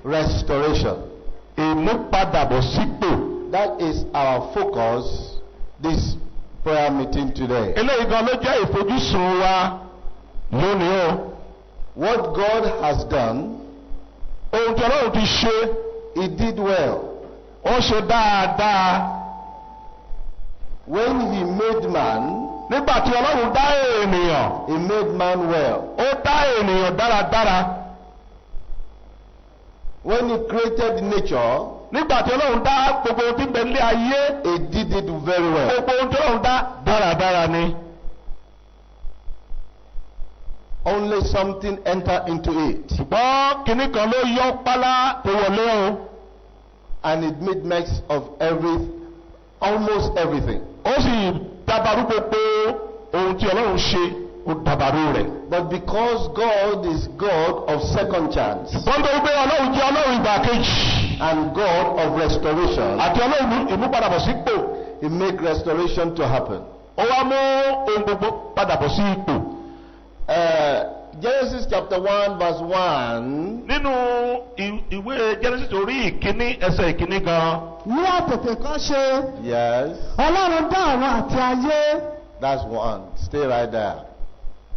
restoration. Ìmúpadàbọ̀sípò. That is our focus this prayer meeting today. Eléyìí gan ló jẹ́ ìfojúsùn wa lónìí o. What God has done, Ohun tí Ọlọ́run ti ṣe, He did well. ó ṣe dáadáa. When He made man, Nígbà tí Ọlọ́run dá ènìyàn, He made man well. ó dá ènìyàn dáradára. When He created nature, Nígbà tí Ọlọ́run dá gbogbo ohun tí ń bẹ nílé ayé, He did it very well. gbogbo ohun tí Ọlọ́run dá dáradára ni. Only something entered into it, Ṣùgbọ́n kinní kan ló yọ pálá tó wọlé o. and it made mess of almost everything. Ó sì dàbàrú gbogbo ohun tí Ọlọ́run ṣe, ó dàbàrú rẹ̀. But because God is God of second chance Wọ́n tó gbé Ọlọ́run jẹ́ Ọlọ́run ìgbà kejì. and God of restoration, Àti Ọlọ́run ìmúpadàbọ̀sípò. He make restoration to happen. Ó wá mú ohun gbogbo padàbọ̀ sí ipò. Genesis chapter 1 verse 1. Nínú ìwé Genesis orí ìkíní ẹsẹ̀ ìkíní gan. Ní àtètè kan ṣe, Yes, Ọlọ́run dá ọ̀run àti ayé. that's one. Stay right there.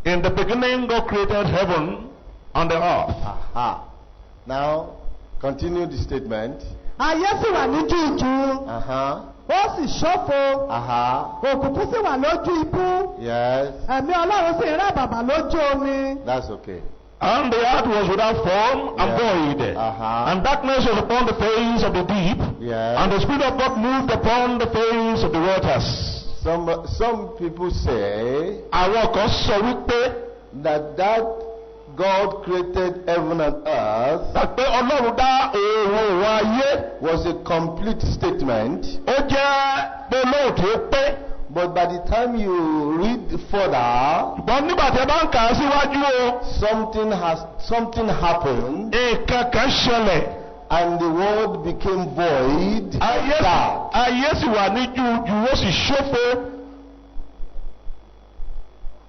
In the beginning God created heaven and the earth. Aha. Now, continue the statement. Ayé sì wà ní jújù, Aha. ó sì ṣófo, Aha. òkùnkùn sì wà lójú ibú, Yes, ẹ̀mí Ọlọ́run sì ń rá bàbà lójú omi. that's okay. And the earth was without form and void. And darkness was upon the face of the deep. Yes. And the Spirit of God moved upon the face of the waters. Some people say Àwọn kan sọ wípé that God created heaven and earth pé Ọlọ́run dá òun ayé. was a complete statement, Ó jẹ́ pé lóòótọ́ ó pé. but by the time you read further, Ṣùgbọ́n nígbà tí ẹ bá ń kà á síwájú o, something happened, nǹkan kan ṣẹlẹ̀. and the world became void. Dark. Ayé sì wà ní jújù, ó sì ṣófo.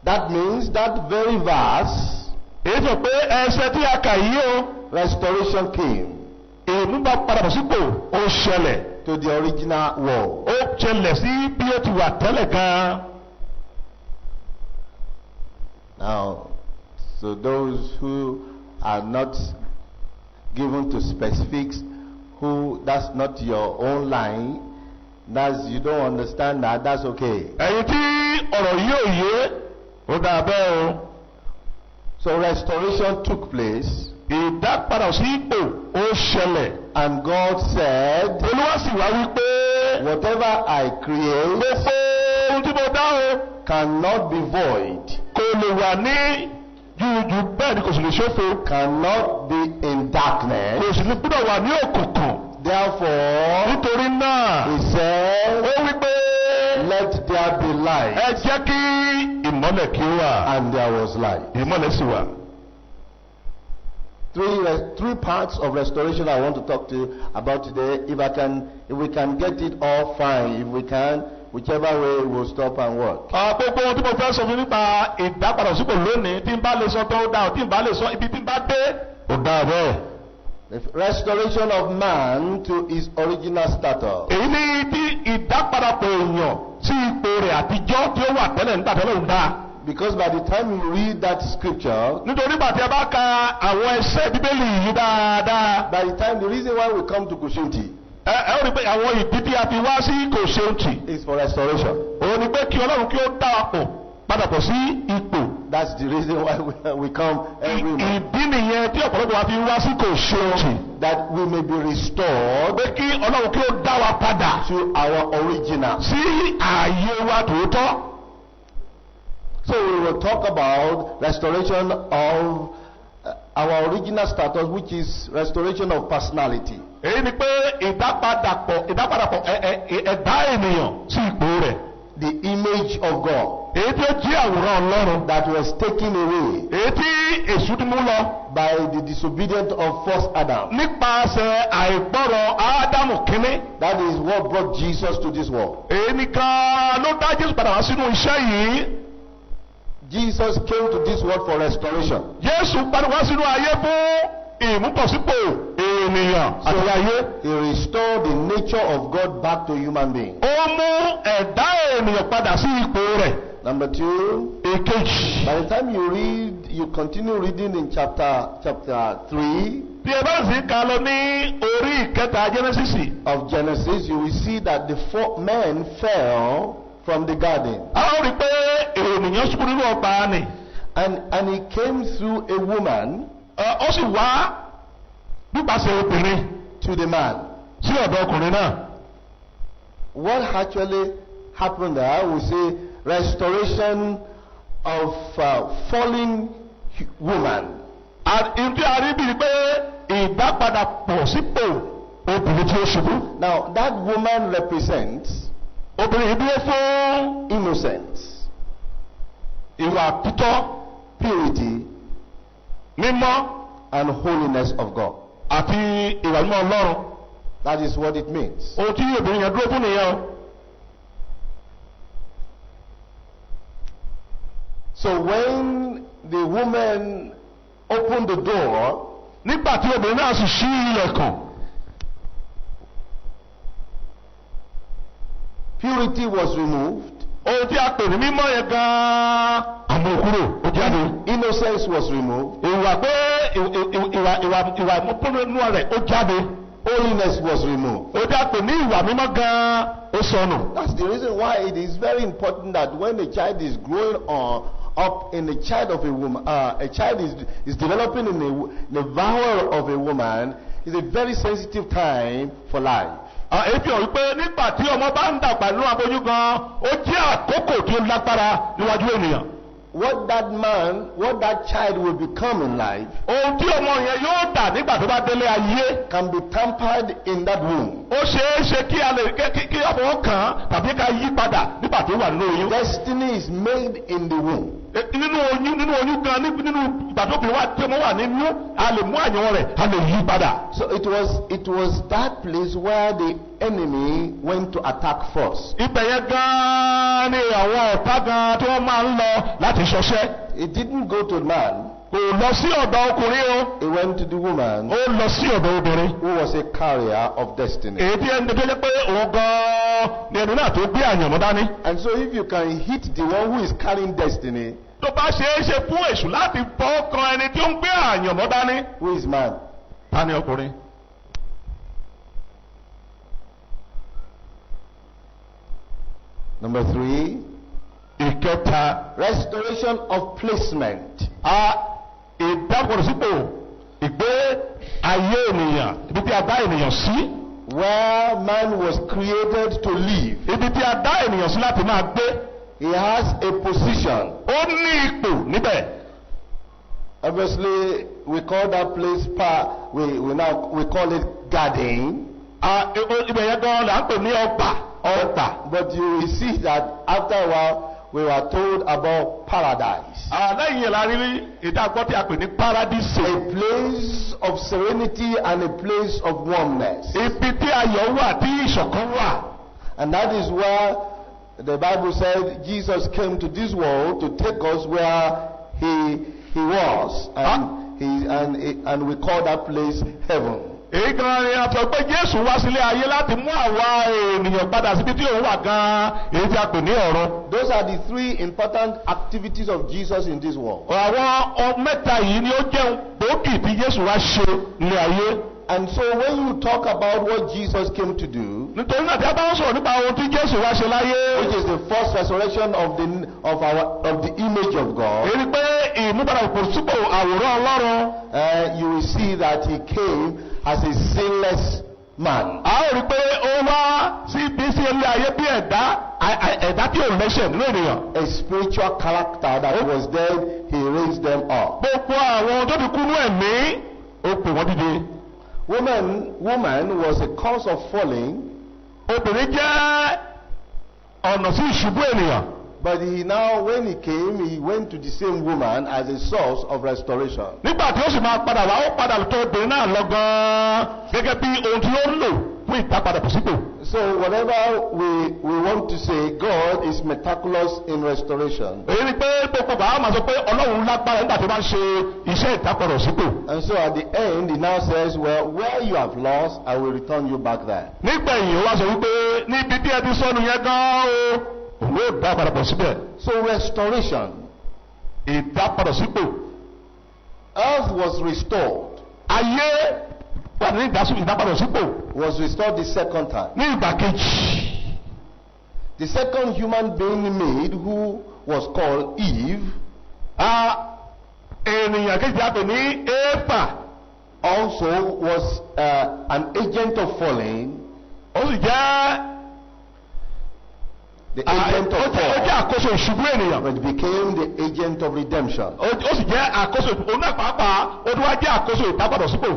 That means that very verse, Èyí sọ pé ẹsẹ̀ tí a kà yìí o, restoration came ìmúpadàbọ̀sípò ó ṣẹlẹ̀. to the original world. Ó ṣẹlẹ̀ sí bí ó ti wà tẹ́lẹ̀ gan-an. Now, so those who are not given to specifics, who that's not your own line, you don't understand that, that's okay. Ẹ̀yin tí ọ̀rọ̀ yìí ò yé, ó dà bẹ́ẹ̀ o. So restoration took place, Ìdápadà sí ipò ó ṣẹlẹ̀. and God said, Olúwa sì wá wípé whatever I create gbogbo ohun tí mo dá o cannot be void, kò lè wà ní jújù, bẹ́ẹ̀ ni kò sì lè ṣófo. cannot be in Kò darkness. sì ní gbọ́dọ̀ wà ní òkùnkùn. Therefore, Nítorí náà, He said, ó wípé let there be light, ẹ jẹ́ kí ìmọ́lẹ̀ kí ó wà. and there was light. Ìmọ́lẹ̀ sì wà. Three parts of restoration I want to talk to you about today. If we can get it all, fine. If we can, whichever way, we'll stop and work. Gbogbo ohun tí mo fẹ́ sọ fún nípa ìdápadà sípò lónìí, tí n bá lè sọ tó dá o, tí n bá lè sọ ibi tí n bá dé, ó dá bẹ́ẹ̀. The restoration of man to his original status. Èyí ni tí ìdápadàpọ̀ èèyàn sí ipò rẹ̀ àtijọ́ tí ó wà tẹ́lẹ̀ nígbà tẹ́lẹ̀ ń dá. Because by the time you read that scripture, Nítorí bàtí ẹ bá ka àwọn ẹsẹ̀ Bíbélì yìí dáadáa, by the time the reason why we come to KOSEUNTI ẹ ó rí pé àwọn ìdí tí a fi wá sí KOSEUNTI. is for restoration. Òun ni pé kí Ọlọ́run kí ó dá wa pọ̀ padà pọ̀ sí ipò. That's the reason why we come every month. Ìdí nìyẹn tí ọ̀pọ̀lọpọ̀ wa fi wá sí KOSEUNTI. That we may be restored Pé kí Ọlọ́run kí ó dá wa padà to our original. sí ààyè wa tòótọ́. So we will talk about restoration of our original status, which is restoration of personality. Èyí ni pé ìdápadàpọ̀ ẹ̀dá ènìyàn sí ipò rẹ̀. The image of God Èyí tí ó jí àwòrán Ọlọ́run. that was taken away Èyí tí èṣù ti mú lọ. by the disobedience of first Adam. Nípasẹ̀ àìgbọ́rọ̀ Ádámù kínní. That is what brought Jesus to this world. Èyí nìkan ló dá Jésù padà wá sínú iṣẹ́ yìí. Jesus came to this world for restoration. Jésù padà wá sínú ayé fún ìmúbọ̀sípò ènìyàn àti ayé. He restored the nature of God back to human beings. Ó mú ẹ̀dá ènìyàn padà sí ipò rẹ̀. Number 2. Èkejì. By the time you continue reading in chapter 3. Bí ẹ bá sì kà lọ ní orí ìkẹta Genesis. Of Genesis, you will see that the 4 men fell from the garden. A ó rí pé ènìyàn ṣubú nínú ọgbà ni. And he came through a woman. Ó sì wá nípasẹ̀ obìnrin. To the man. Sí ọ̀dọ̀ ọkùnrin náà. What actually happened there? We say restoration of falling woman. Ìdí àríbí pé ìdápadà pọ̀ sípò obìnrin tí ó ṣubú. Now that woman represents. Obìnrin dúró fún innocence. Ìwà títọ́. Purity. Mímọ́. And holiness of God. Àti ìwà mímọ́ Ọlọ́run. That is what it means. Ohun tí obìnrin yẹn dúró fún nìyẹn o. So when the woman opened the door. Nígbà tí obìnrin náà sì ṣí ilẹ̀kùn. Purity was removed. Ohun tí a pè ní mímọ́ yẹn gan-an àmọ́ kúrò ó jáde. Innocence was removed. Ìwà pé ìwà ìmúpínlẹ̀ rẹ̀ ó jáde. Holiness was removed. Ó dá pè ní ìwà mímọ́ gan-an ó sọnù. That's the reason why it is very important that when a child is growing up in a child of a woman, a child is developing in the bowel of a woman, is a very sensitive time for life. Èyí ò rí pé nígbà tí ọmọ bá ń dàgbà nínú aboyún gan, ó jẹ́ àkókò tí ó lágbára níwájú ènìyàn. What that child will become in life. Ohun tí ọmọ yẹn yóò dà nígbà tó bá délé ayé. Can be tampered in that womb. Ó ṣeé ṣe kí ọmọ kàn tàbí ká yí padà nígbà tó wà nínú oyún. Destiny is made in the womb. Nínú oyún gan nínú ìgbà tó fi wá tí ọmọ wà nínú a lè mú àyàn rẹ̀ a lè yí padà. So it was that place where the enemy went to attack first. Ibẹ̀ yẹn gan ni àwọn ọ̀tá gan tí wọ́n máa ń lọ láti ṣọṣẹ́. It didn't go to the man. Kò lọ sí ọ̀dọ̀ ọkùnrin o. He went to the woman. Ó lọ sí ọ̀dọ̀ obìnrin. Who was a carrier of destiny. Èyí tí ẹni tó jẹ́ pé òun gan ni ẹni náà tó gbé àyànmọ́ dání. And so if you can hit the one who is carrying destiny. Tó bá ṣeé ṣe fún èṣù láti bọ́ kan ẹni tí ó ń gbé àyànmọ́ dání. Who is man? Ta ni ọkùnrin? Number 3. Ìkẹta. Restoration of placement. Ìdápọ̀lọ́sípò ìgbé ayé ènìyàn ibi tí a dá ènìyàn sí. Where man was created to live. Ibi tí a dá ènìyàn sí láti máa gbé. He has a position. Ó ní ipò níbẹ̀. Obviously, we call that place we call it garden. Ibẹ̀ yẹn gan la ń pè ní ọgbà. But you will see that after a while we were told about paradise. Lẹ́yìn yẹn la rí ìdágbọ́ tí a pè ní paradise. A place of serenity and a place of warmness. Ibi tí ayọ̀ wà tí ìṣọ̀kan wà. And that is where the Bible said Jesus came to this world to take us where he was, and we call that place heaven. Èyí gan ni a sọ pé Jésù wá sílé ayé láti mú àwa ènìyàn padà síbi tí òun wà gan, èyí tí a pè ní ọ̀run. Those are the 3 important activities of Jesus in this world. Àwọn mẹ́ta yìí ni ó jẹ́ gbòógì tí Jésù wá ṣe nílé ayé. And so when you talk about what Jesus came to do, nítorí náà tí a bá ń sọ̀rọ̀ nípa ohun tí Jésù wá ṣe láyé, which is the first resurrection of the image of God, èyí pé ìmúpadàbọ̀sípò àwòrán Ọlọ́run, you will see that he came as a sinless man. a ó rí pé ó wá sí ilé ayé bí ẹ̀dá tí ò lẹ́ṣẹ̀ nínú ènìyàn. A spiritual character that was dead, he raised them up. Gbogbo àwọn tó ti kú ní ẹ̀mí ó pè wọ́n dìde. Woman was a cause of falling. Obìnrin jẹ́ ọ̀nà sí ìṣubú ènìyàn. But he now, when he came, he went to the same woman as a source of restoration. nígbà tí ó sì máa padà wá ó padà tó obìnrin náà lọ gan-an gẹ́gẹ́ bí ohun tí ó ń lò fún ìdápadàbọ̀sípò. So whatever we want to say, God is meticulous in restoration. èyí ni pé gbogbo bàá máa sọ pé ọlọ́run lágbára nígbà tí ó bá ń ṣe iṣẹ́ ìdápadàbọ̀sípò. And so at the end, he now says, well, where you have lost, I will return you back there. nígbẹ̀yìn ó wá sọ wípé níbi tí ẹ ti sọnù yẹn gan-an o òun yóò dá padà bọ̀ síbẹ̀. So restoration. ìdápadàbọ̀sípò. Earth was restored. ayé wà ní ìdápadàbọ̀sípò. Was restored the second time. ní ìgbà kejì. The second human being made, who was called Eve, ènìyàn kejì àpè ní éfà. also was an agent of falling. ó sì jẹ́ The agent of ó jẹ́ fall. àkóso ìṣubú ènìyàn. But became the agent of redemption. ó sì jẹ́ àkóso òun náà pàápàá ó tún wá jẹ́ àkóso ìdápadàbọ̀sípò.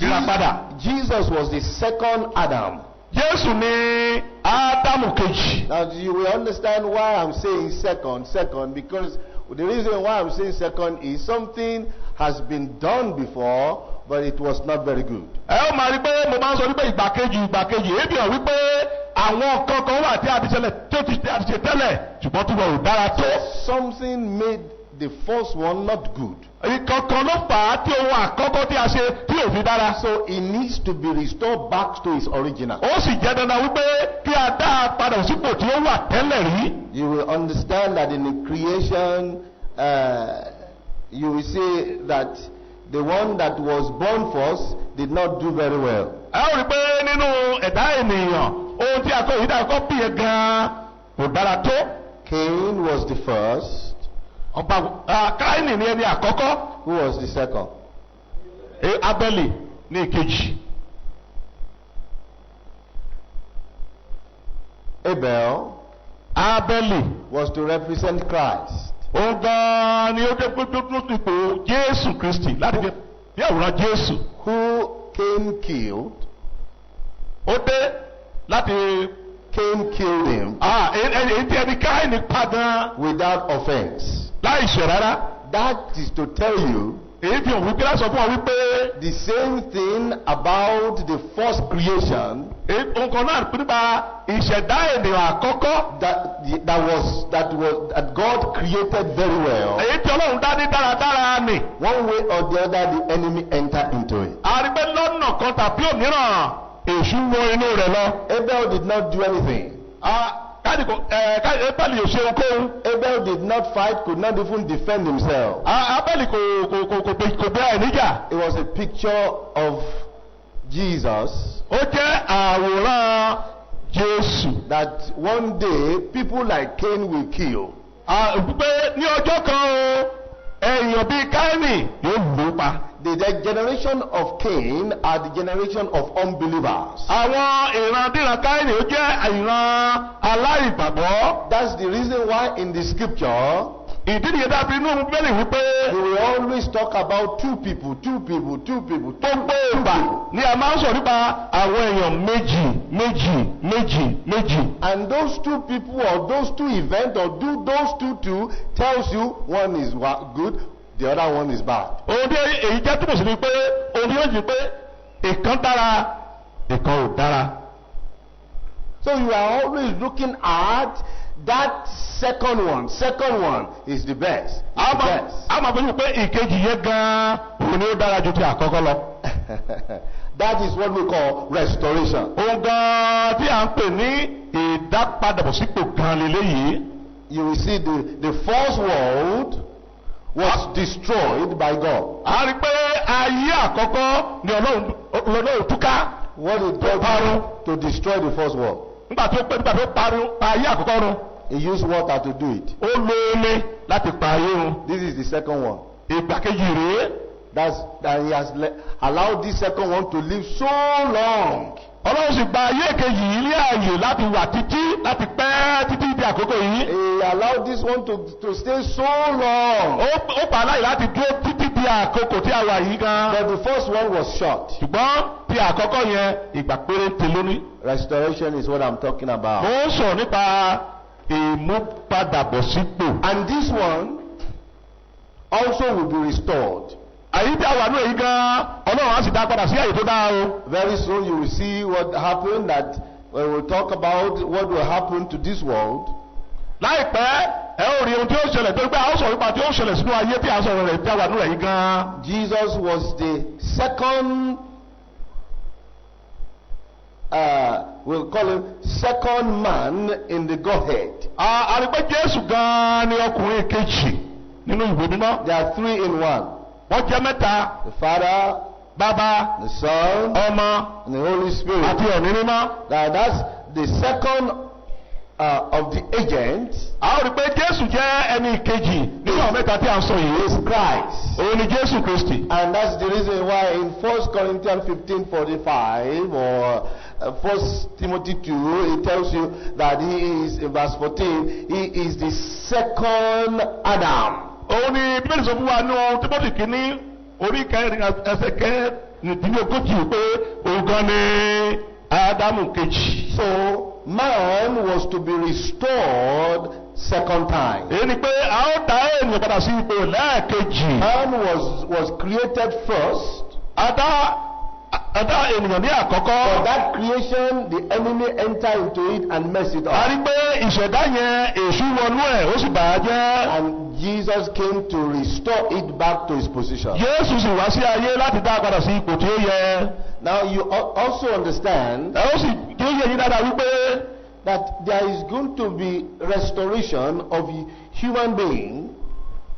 ìràpadà. Jesus was the second Adam. Jésù ni Ádámù kejì. Now you will understand why I'm saying second, because the reason why I'm saying second is something has been done before, but it was not very good. ẹ ó máa rí pé mo máa ń sọ wípé ìgbà kejì èébì hàn wípé àwọn kankan wà tí a ti ṣẹlẹ̀ tó ti ṣe tẹ́lẹ̀ ṣùgbọ́n tí wọn ò dára tó. Something made the first one not good. ìkankan ló fà á tí ohun àkọ́kọ́ tí a ṣe tí ò fi dára. So it needs to be restored back to its original. ó sì jẹ́ dandan wípé kí a dá a padà sípò tí ó wà tẹ́lẹ̀ rí. You will understand that in the creation, you will see that the one that was born first did not do very well. ẹ ó rí pé nínú ẹ̀dá ènìyàn ohun tí a kọ́ yìí dáa kọ́ bí yẹn gan-an kò dára tó. Cain was the first. Káínì ni ẹni àkọ́kọ́. Who was the second? Ábẹ́lì ní ìkejì. Ábẹ́lì was to represent Christ. ó gan-an ni ó dé pípò Jésù Kristi láti fi àwòrán Jésù. Who Cain killed. ó dé láti. Cain killed him. èyí tí ẹni Káínì pa gan. Without offense. láì ṣẹ̀ rárá. That is to tell you. èyí fi hàn wípé láti sọ fún wa wípé. The same thing about the first creation. nǹkan náà nípa ìṣẹ̀dá ènìyàn àkọ́kọ́. that God created very well. èyí tí Ọlọ́run dá ní dáradára ni. One way or the other, the enemy entered into it. a rí pé lọ́nà kan tàbí òmíràn èṣù wọ inú rẹ̀ lọ. Abel did not do anything. Abel yóò ṣe ohunkóhun. Abel did not fight, could not even defend himself. Abel kò bẹ́ ẹ̀ níjà. It was a picture of Jesus. ó jẹ́ àwòrán Jésù. That one day people like Cain will kill. pé ní ọjọ́ kan o èèyàn bíi Káínì yóò lù ú pa. The generation of Cain are the generation of unbelievers. àwọn ìrandíran Káínì ó jẹ́ ìran aláìgbàgbọ́. That's the reason why in the scripture. ìdí nìyẹn dábìí inú Bíbélì wípé. We will always talk about two people. gbogbo ìgbà ni a máa ń sọ nípa àwọn èèyàn méjì. And those two people or those two events or those two tells you one is good, the other one is bad. ohun tí èyí jẹ́ túbọ̀ sí ni pé ohun tí yóò jí pé ìkan dára ìkan ò dára. So you are always looking at that second one is the best. a máa bẹ̀rù pé ìkejì yẹn gan-an òun ni ó dára ju ti àkọ́kọ́ lọ. That is what we call restoration. ohun gan-an tí à ń pè ní ìdápadàbọ̀sípò gan lélẹ́yìí. You will see the first world was destroyed by God. a rí pé ayé àkọ́kọ́ ni Ọlọ́run túká. What did God do to destroy the first world? nígbà tó parun ayé àkọ́kọ́ run. He used water to do it. ó lo omi láti pa ayé run. This is the second one. ìgbà kejì rèé. That he has allowed this second one to live so long. Ọlọ́run sì gba ayé kejì yìí ní ààyè láti wà láti pẹ́ títí di àkókò yìí. He allowed this one to stay so long. ó pa aláì láti dúró títí di àkókò tí a wà yìí gan. But the first one was short. ṣùgbọ́n ti àkọ́kọ́ yẹn ìgbà péréte lónìí. Restoration is what I'm talking about. mo ń sọ nípa ìmúpadàbọ̀sípò. And this one also will be restored. àyí tí a wà ní èyí gan Ọlọ́run á sì dá padà sí àyè tó dáa o. Very soon you will see what happened, that when we talk about what will happen to this world. láìpẹ́ ẹ ó rí ohun tí ó ṣẹlẹ̀ tó gbé àwọn sọ̀rọ̀ nípa tí ó ṣẹlẹ̀ sínú ayé tí a sọ̀rọ̀ rẹ̀ tí a wà ní èyí gan. Jesus was the second, we'll call him second man in the Godhead. a rí pé Jésù gan ni ọkùnrin kejì nínú ìwé mímọ́. There are three in one. wọ́n jẹ́ mẹ́ta. The Father, Bàbá, the Son, Ọmọ and the Holy Spirit. àti Ẹ̀mí mímọ́. That's the second of the agents. a ó rí pé Jésù jẹ́ ẹni kejì nínú àwọn mẹ́ta tí a ń sọ yìí. Is Christ. òun ni Jésù Kristi. And that's the reason why in 1 Corinthians 15:45 or 1 Timothy 2, it tells you that he is, in verse 14, he is the second Adam. òun ni Bíbélì sọ fún wa nínú Tímótì kìíní orí kẹrin ẹsẹ̀ kẹrìndínlógójì pé òun gan ni Ádámù kejì. So man was to be restored second time. èyí ni pé a ó dá ènìyàn padà sí ipò lẹ́ẹ̀kejì. Man was created first. Adá ènìyàn ní àkọ́kọ́. For that creation, the enemy entered into it and messed it a up. rí pé ìṣẹ̀dá yẹn èṣù wọnú ẹ̀ ó sì bà á jẹ́. And Jesus came to restore it back to its position. Jésù sì wá sí ayé láti dá a padà sí ipò tí ó yẹ. Now you also understand ẹ ó sì kí ó yẹ yín dáadáa wípé that there is going to be restoration of a human being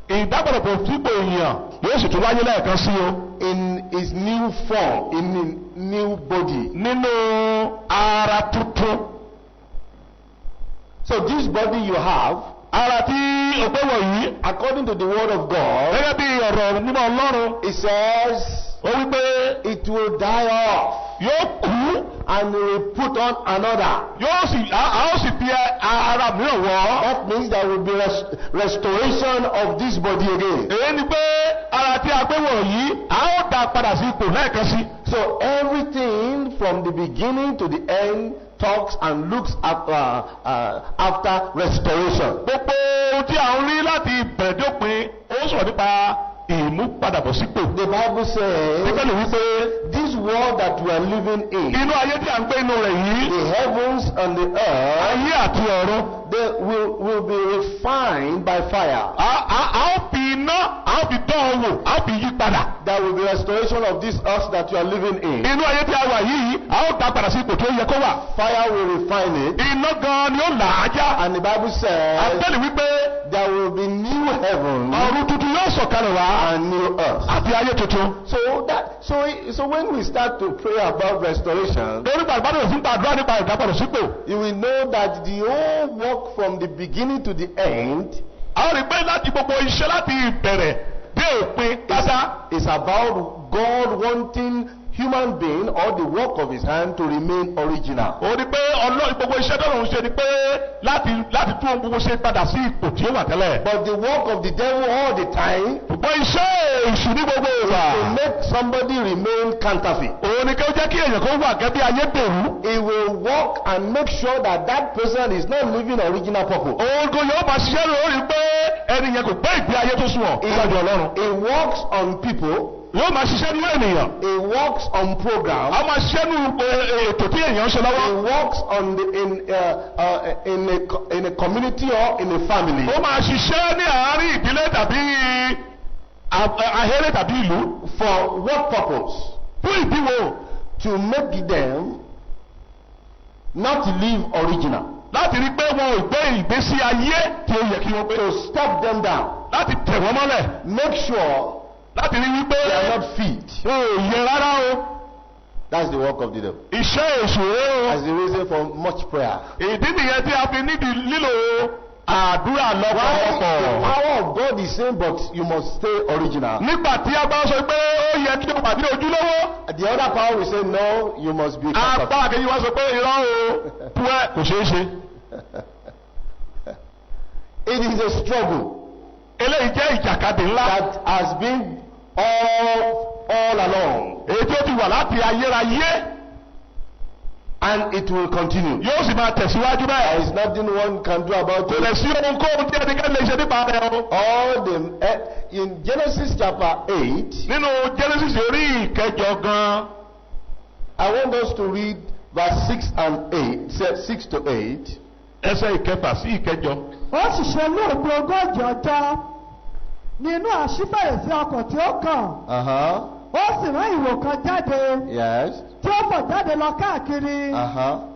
ìdápadàbọ̀ sípò èèyàn yóò sì tún wáyé lẹ́ẹ̀kan sí o. in his new form, in a new body. nínú ara tuntun. So this body you have, ara tí o gbé wọ̀nyí. according to the word of God, gẹ́gẹ́ bí ọ̀rọ̀ mímọ́ Ọlọ́run. it says ó wí pé it will die off yóò kú. and will put on another. yóò sì a ó sì fi ara mìíràn wọ̀. That means there will be restoration of this body again. èyí ni pé ara tí a gbé wọ̀nyí a ó dá padà sí ipò lẹ́ẹ̀kan sí. So everything from the beginning to the end talks and looks after restoration. gbogbo ohun tí a ń rí láti ìbẹ̀rẹ̀ dópin ó sọ̀rọ̀ nípa ìmúpadàbọ̀sípò. The Bible says Bíbélì wípé this world that we are living in, inú ayé tí a ń gbé inú rẹ̀ yìí. the heavens and the earth, ayé àti ọ̀run. they will be refined by fire. a ó fi iná a ó fi dán ọ wò a ó fi yí padà. There will be restoration of this earth that you are living in. inú ayé tí a wà yìí a ó dá padà sí ipò tó yẹ kó wà. Fire will refine it. iná gan ni ó là á já. And the Bible says àtẹ́lẹ̀ wípé there will be new heaven ọ̀run tuntun yóò sọ̀kalẹ̀ wá. and new earth. àti ayé tuntun. So when we start to pray about restoration, lórí gbàgbọ́dọ̀ sí gbàdúrà nípa ìdápadà sípò. you will know that the whole work from the beginning to the end a ó rí pé láti gbogbo iṣẹ́ láti ìbẹ̀rẹ̀ dé òpin pátá. is about God wanting human being or the work of his hand to remain original. ó ní pé gbogbo iṣẹ́ tó lòun ṣe ni pé láti tún ohun gbogbo ṣe padà sí ipò tí ó wà tẹ́lẹ̀. But the work of the devil all the time gbogbo iṣẹ́ èṣù ní gbogbo ìwà. to make somebody remain counterfeit. òun ni kí ó jẹ́ kí èèyàn kó wà gẹ́gẹ́ bí ayédèrú. He will work and make sure that that person is not living original purpose. òun kò yóò máa ṣiṣẹ́ rẹ̀ ó rí pé ẹni yẹn kò gbé ìgbé ayé tó sunwọ̀n níwájú Ọlọ́run. He works on people. yóò máa ṣiṣẹ́ nínú ènìyàn. He works on program. a máa ṣiṣẹ́ nínú ètò tí èèyàn ń ṣe He lọ́wọ́. works on in a community or in a family. ó máa ṣiṣẹ́ ní àárín ìdílé tàbí ahéré tàbí ìlú. For what purpose? fún ìdí wo? To make them not live original. láti rí pé wọn ò gbé ìgbésí ayé tí ó yẹ kí wọ́n gbé. To step them down. láti tẹ̀ wọ́n mọ́lẹ̀. Make sure láti rí wípé they are not fit. wọn ò yẹ rárá o. That's the work of the devil. iṣẹ́ èṣù rẹ̀ o. That's the reason for much prayer. ìdí nìyẹn tí a fi níbi lílo àdúrà Why the lọ́pọ̀lọpọ̀. power of God is saying, but you must stay original. nígbà tí a bá sọ pé ó yẹ kí o pàdé ojúlówó. The other power will say, no, you must be counterfeit. apá kejì wá sọ pé irọ́ o púẹ́ kò ṣeé ṣe. It is a struggle eléyìí jẹ́ ìjàkadì ńlá. that has been all along. èyí tí ó ti wà láti ayérayé. and it will continue. Yóò sì máa tẹ̀síwájú There bẹ́ẹ̀. is nothing one can do about Kò lè it. sí ohunkóhun tí ẹnikẹ́ni lè ṣe nípa rẹ̀ o. All the in Genesis chapter 8, Nínú Genesis orí ìkẹjọ gan, I want us to read verse 6 and 8, 6 to 8. ẹsẹ̀ ìkẹfà sí ìkẹjọ. ó sì ṣe lóògbé ogójì ọjọ́ nínú àṣífẹ̀yẹsí ọkọ̀ tí ó kàn ó sì rán ìwò kan jáde Yes. tí ó fò jáde lọ káàkiri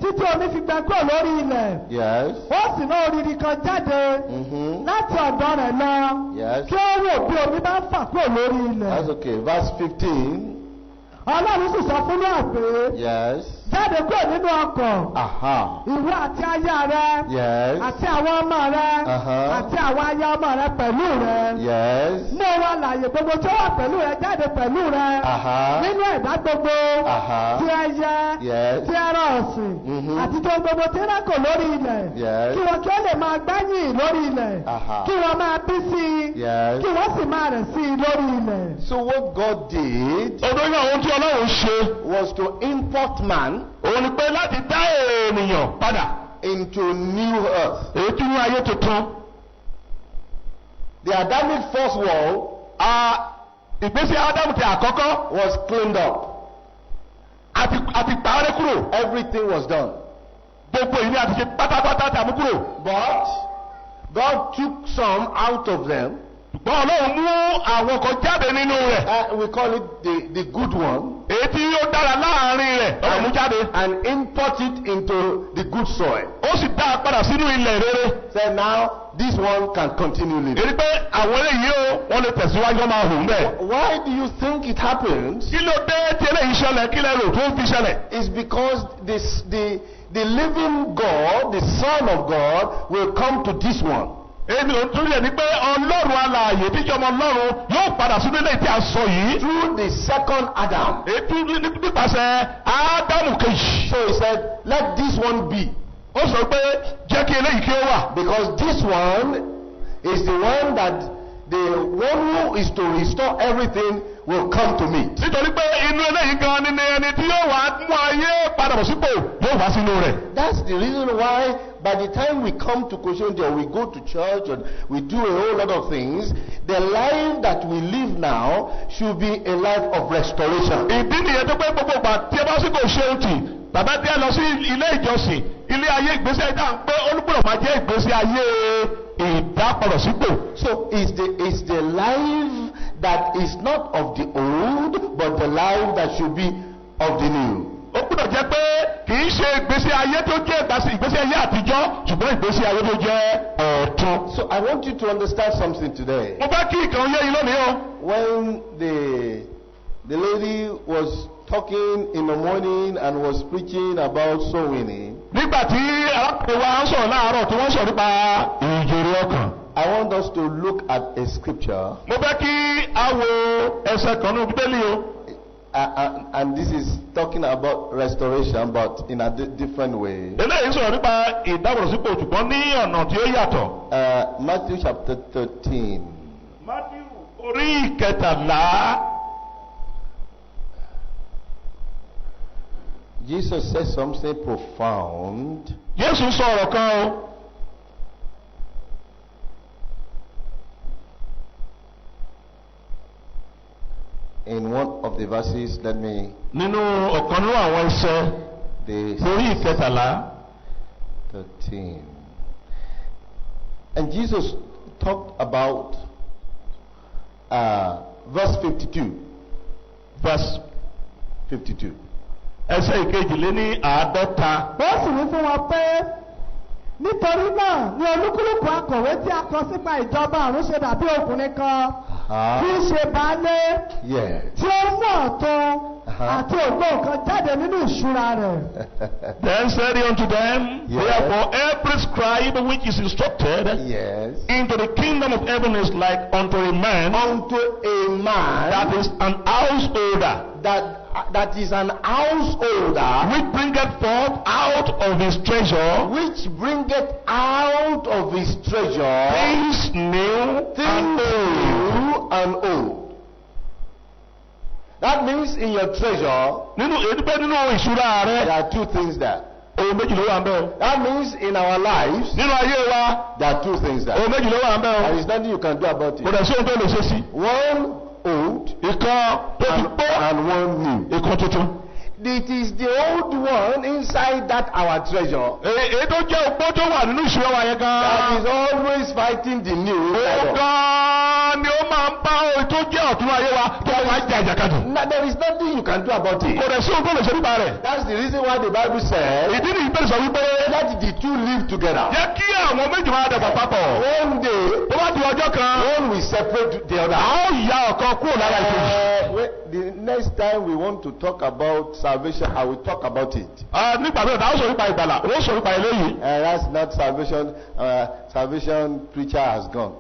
títí omi fi gbẹ kúrò lórí ilẹ̀ Yes. ó sì rán oriri kan jáde láti ọ̀dọ̀ rẹ̀ lọ Yes. kí ó wò bí omi bá ń fà kúrò lórí ilẹ̀. That's okay. Verse 15. Ọlọ́run sì sọ fún Nóà pé Yes. jáde kúrò nínú ọkọ̀ ìwọ àti aya rẹ Yes. àti àwọn ọmọ rẹ àti àwọn aya ọmọ rẹ pẹ̀lú rẹ. Yes. Mú ohun alààyè gbogbo tí ó wà pẹ̀lú rẹ jáde pẹ̀lú rẹ nínú ẹ̀dá gbogbo ti ẹyẹ Yes. ti ẹran ọ̀sìn àti tó gbogbo tí rákò lórí ilẹ̀ Yes. kí wọn kí ó lè máa gbáyìn lórí ilẹ̀ kí wọn máa bí sí i Yes. kí wọ́n sì máa rẹ̀ sí i lórí ilẹ̀. So what God did Olórí àwọn tí Ọlọ́run ṣe, was to import man òun ni pé láti dá ènìyàn padà into new earth. èyí tí wọ́n ayé tuntun. The Adamic first world Ìgbésí Ádámù ti àkọ́kọ́ was cleaned up. àti pàárẹ́ kúrò. Everything was done. Gbogbo ìní àti ṣe pátápátá tàbí kúrò. But God took some out of them. Ṣùgbọ́n Ọlọ́run mú àwọn kan jáde nínú rẹ̀. We call it the good one. Èyí tí ó dára láàrin rẹ̀ Ọlọ́run mú jáde. And import it into the good soil. Ó sì dá a padà sínú ilẹ̀ rere. So now this one can continue living. Èyí pé àwọn eléyìí ó wọ́n lè tẹ̀síwájú wọ́n máa hù ń bẹ̀. Why do you think it happened? Kí ló dé tí eléyìí ṣẹlẹ̀ kí lẹ rò tó ń fi ṣẹlẹ̀? It's because the living God, the Son of God, will come to this one. Èmi ò tún yẹ ni pé Ọlọ́run alààyè tíjọ́ ọmọ Ọlọ́run yóò padà sínú ilé tí a sọ yìí. Through the second Adam. Ètú nípasẹ̀ Ádámù kejì. So he said, let this one be. Ó sọ pé jẹ́ kí eléyìí kí ó wà. Because this one is the one that the one who is to restore everything will come to meet. Nítorí pé inú eléyìí gan ni ẹni tí yóò wá mú ayé padà bọ̀ sípò yóò wá sínú rẹ̀. That's the reason why by the time we come to KOSEUNTI or we go to church or we do a whole lot of things, the life that we live now should be a life of restoration. Ìdí nìyẹn tó pé gbogbo ìgbà tí ẹ bá sí KOSEUNTI bàbá tí ẹ lọ sí ilé ìjọsìn ilé ayé ìgbésí ayé dáhùn pé olùgbọ́dọ̀ máa jẹ́ ìgbésí ayé ìdápadà sípò. So it's the life that is not of the old but the life that should be of the new. Ó gbọ́dọ̀ jẹ́ pé kì í ṣe ìgbésí ayé tó jẹ́ ìgbésí ayé àtijọ́ ṣùgbọ́n ìgbésí ayé tó jẹ́ ọ̀tun. So I want you to understand something today. Mo fẹ́ kí ìkan yé yín lónìí o. When the lady was talking in the morning and was preaching about soul winning, Nígbà tí arákùnrin wa ń sọ̀rọ̀ láàárọ̀ tí wọ́n sọ̀rọ̀ nípa ìjèrè ọkàn. I want us to look at a scripture. Mo fẹ́ kí a wo ẹsẹ̀ kan ní Bíbélì o. And this is talking about restoration but in a different way. Eléyìí sọ̀rọ̀ nípa ìdábòròsípò ṣùgbọ́n ní ọ̀nà tí ó yàtọ̀. Matthew chapter 13. Matthew orí ìkẹtàlá. Jesus said something profound. Jésù sọ ọ̀rọ̀ kan o. In one of the verses, let me. Nínú ọ̀kan nínú àwọn ẹsẹ̀ orí ìkẹtàlá. 13. And Jesus talked about verse 52. Verse 52. ẹsẹ̀ ìkejìléní àádọ́ta. Ó sì wí fún wọn pé nítorí náà ni olúkúlùkù akọ̀wé tí a kọ sípa ìjọba ọ̀run ṣe dàbí ọkùnrin kan tí í ṣe baálé tí ó mú ọ̀tun àti ògbó nǹkan jáde nínú ìṣúra rẹ̀. Then said he unto them, therefore every scribe which is instructed into the kingdom of heaven is like unto a man that is an householder. That is an householder which bringeth forth out of his treasure things new and old. That means in your treasure, there are two things there. That means in our lives, there are two things there. There is nothing you can do about it. One old and one new. It is the old one inside that our treasure that is always fighting the new. There is nothing you can do about it. That's the reason why the Bible says, let the two live together. One day, one will separate the other. The next time we want to talk about salvation, I will talk about it. That's not salvation. Salvation preacher has gone.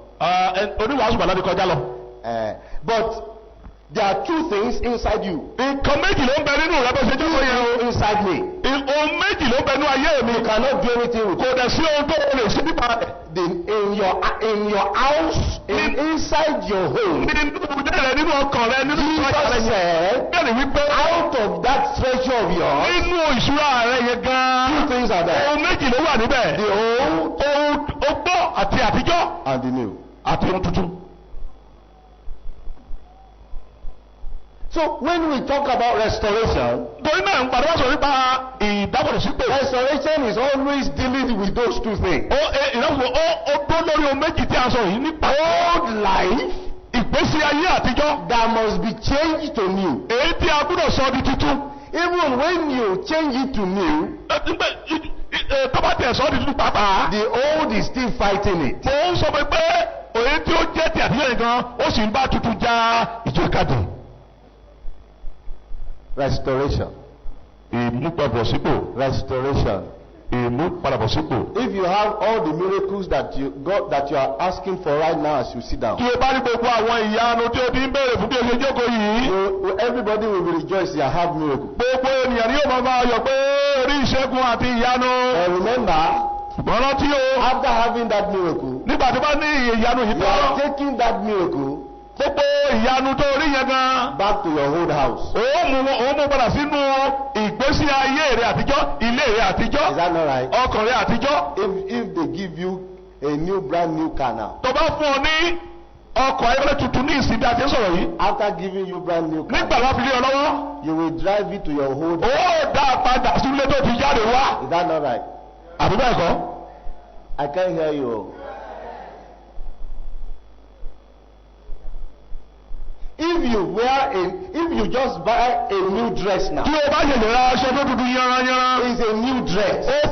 But there are two things inside you. Inside me. You cannot do anything with it. In your house, inside your home. Jesus said, out of that treasure of yours, two things are there. The old and the new. So when we talk about restoration, restoration is always dealing with those two things. Old life that must be changed to new. Even when you change it to new, the old is still fighting it. Restoration. Restoration. If you have all the miracles that you are asking for right now as you sit down, everybody will be rejoicing. I have miracles. And remember, after having that miracle, you are taking that miracle back to your old house. Is that not right? If they give you a brand new car now, after giving you brand new car, you will drive it to your old house. Is that not right? I can't hear you. If you just buy a new dress now, it's a new dress. A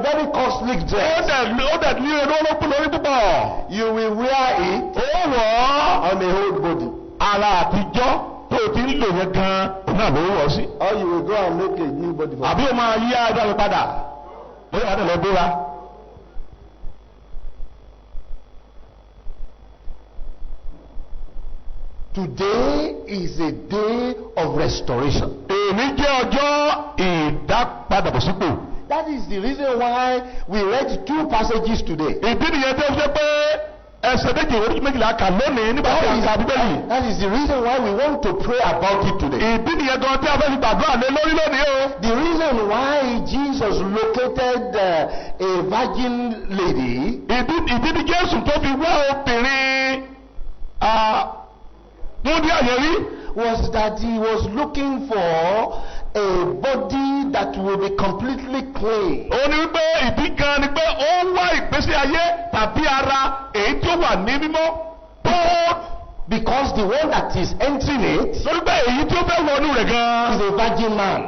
very costly dress. You will wear it on the whole body. Or you will go and make a new body for it. Today is a day of restoration. That is the reason why we read two passages today. That is the reason why we want to pray about it today. The reason why Jesus located a virgin lady was that he was looking for a body that will be completely clean. Because the one that is entering it is a virgin man.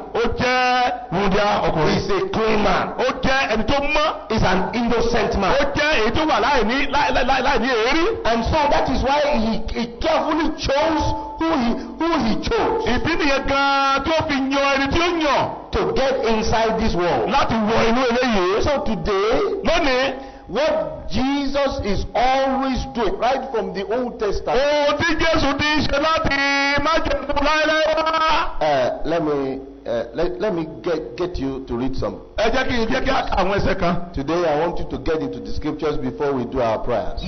Is a clean man. Is an innocent man. And so that is why he carefully chose who he chose to get inside this world. So today, what Jesus is always doing, right from the Old Testament. Let me get you to read some. Today I want you to get into the scriptures before we do our prayers.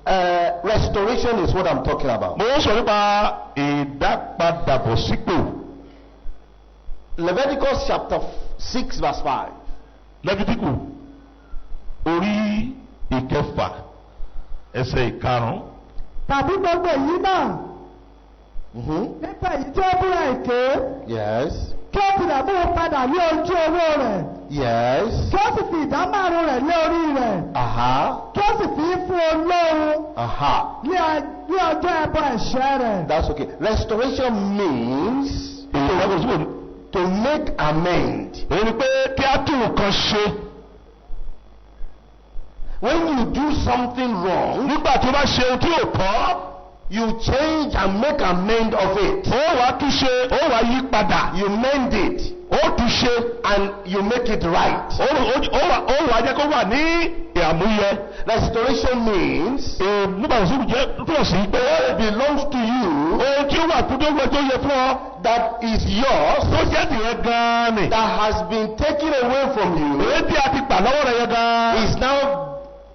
Restoration is what I'm talking about. Mo sọ nípa ìdápadàbọ̀sípò. Leviticus chapter 6 verse 5. Lẹ́fítíkù orí ìkẹfà ẹsẹ̀ ìkarùn-ún. Tàbí gbogbo èyí náà. Nípa èyí tí ó búra èké. Yes. Kí ó tilẹ̀ mú un padà ní ojú owó rẹ̀. Yes. Kí ó sì fi ìdámárùn rẹ̀ lé orí rẹ̀. Kí ó sì fi fún olóhun. Ní ọjọ́ ẹbọ ẹ̀ṣẹ̀ rẹ̀. That's okay. Restoration means to make amend. Èyí ni pé kí á tún nǹkan ṣe. When you do something wrong, nígbà tí o bá ṣe ohun tí ò tọ́, you change and make amend of it. Ó wá tún ṣe, ó wá yí padà. You mend it. Ó tún ṣe and you make it right. Ó wá jẹ́ kó wà ní ìyàmúyẹ. Restoration means nígbà tí o jẹ́ tó sì pé it belongs to you. Ohun tí ó wà fún tó yẹ fún ọ. That is yours. Tó jẹ́ tìrẹ gan-an ni. That has been taken away from you. Èyí tí a ti gbà lọ́wọ́ rẹ̀ yẹn gan-an. Is now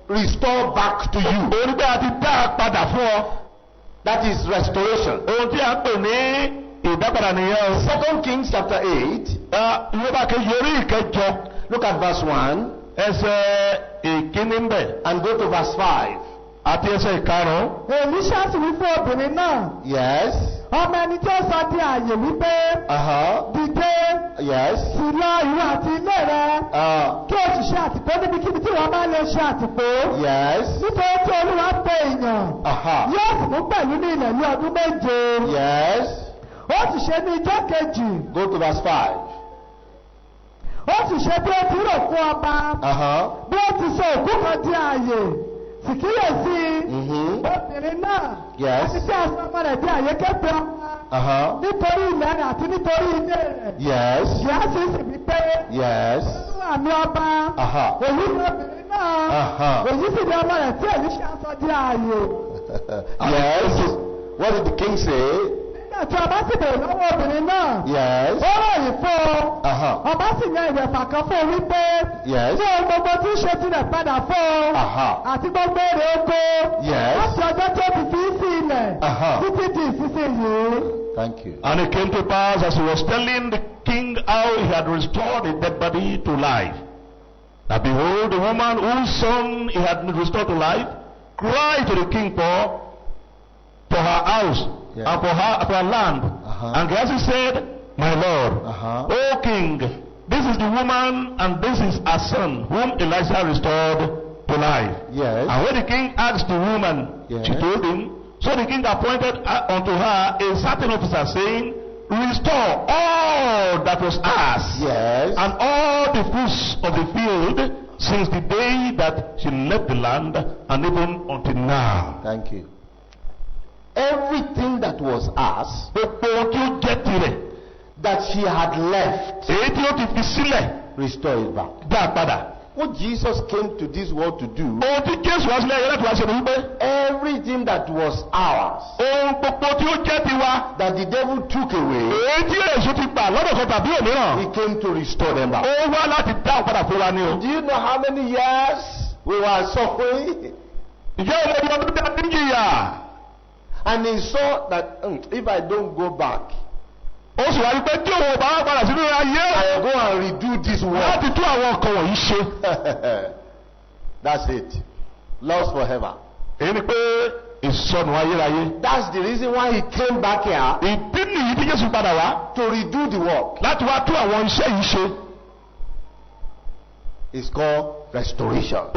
restored back to you. Orí pé a ti dá a padà fún ọ. That is restoration. Ohun tí a pè ní ìdápadà nìyẹn o. 2 Kings chapter 8. Ìwé bá kejì orí ìkẹjọ. Look at verse 1. Ẹsẹ̀ ìkíní ń bẹ̀. And go to verse 5. Àti ẹsẹ̀ ìkarùn-ún. Èlíṣà sì wí fún obìnrin náà. Yes. Ọmọ ẹni tí ó sọ di ààyè wípé. Dìde. Yes. Sì lọ ìwọ àti ilé rẹ. Kí o sì ṣe àtìpó níbikíbi tí wọ́n bá lè ṣe àtìpó. Yes. Nítorí tí Olúwa pè èèyàn. Yóò sì mú pẹ̀lú ní ilẹ̀ ní ọdún méje. Yes. Ó sì ṣe ní ijọ́ kejì. Go to verse 5. Ó sì ṣe bí ó ti rò fún ọba. Bí ó ti sọ òkú kan di ààyè. Sì kíyèsí. Obìnrin náà. Yes. Àti tí a sọ ọmọ rẹ̀ di ààyè képe ọmọ. Nítorí ilẹ̀ rẹ̀ àti nítorí ilé rẹ̀. Yes. Yàtí sì wí pé. Yes. Olúwa àmì ọba. Èyí ni obìnrin náà. Èyí sì ni ọmọ rẹ̀ tí Èlíṣà sọ di ààyè. Yes. What did the king say? Nígbà tí ọba sì bèrè lọ́wọ́ obìnrin náà. Yes. Ó ròyìn fún un. Ọba sì yan ìwẹ̀fà kan fún un wípé. Yes. Tí ohun gbogbo tí ń ṣe tirẹ̀ padà fún un. Àti gbogbo èrè oko. Yes. Láti ọjọ́ tí ó ti fi sí ilẹ̀. Títí di ìsinsìnyí. Thank you. And it came to pass as he was telling the king how he had restored a dead body to life, that behold, the woman whose son he had restored to life cried to the king for her house and for her land. And Gehazi said, My lord, O king, this is the woman and this is her son whom Elisha restored to life. Yes. And when the king asked the woman, she told him. So the king appointed unto her a certain officer, saying, Restore all that was ours, yes, and all the fruits of the field, since the day that she left the land, and even until now. Thank you. Everything that was ours, that she had left, restore it back. What Jesus came to this world to do, everything that was ours, that the devil took away, he came to restore them back. Do you know how many years we were suffering? And he saw that if I don't go back, I will go and redo this work. That's it. Lost forever. That's the reason why he came back here to redo the work. It's called restoration.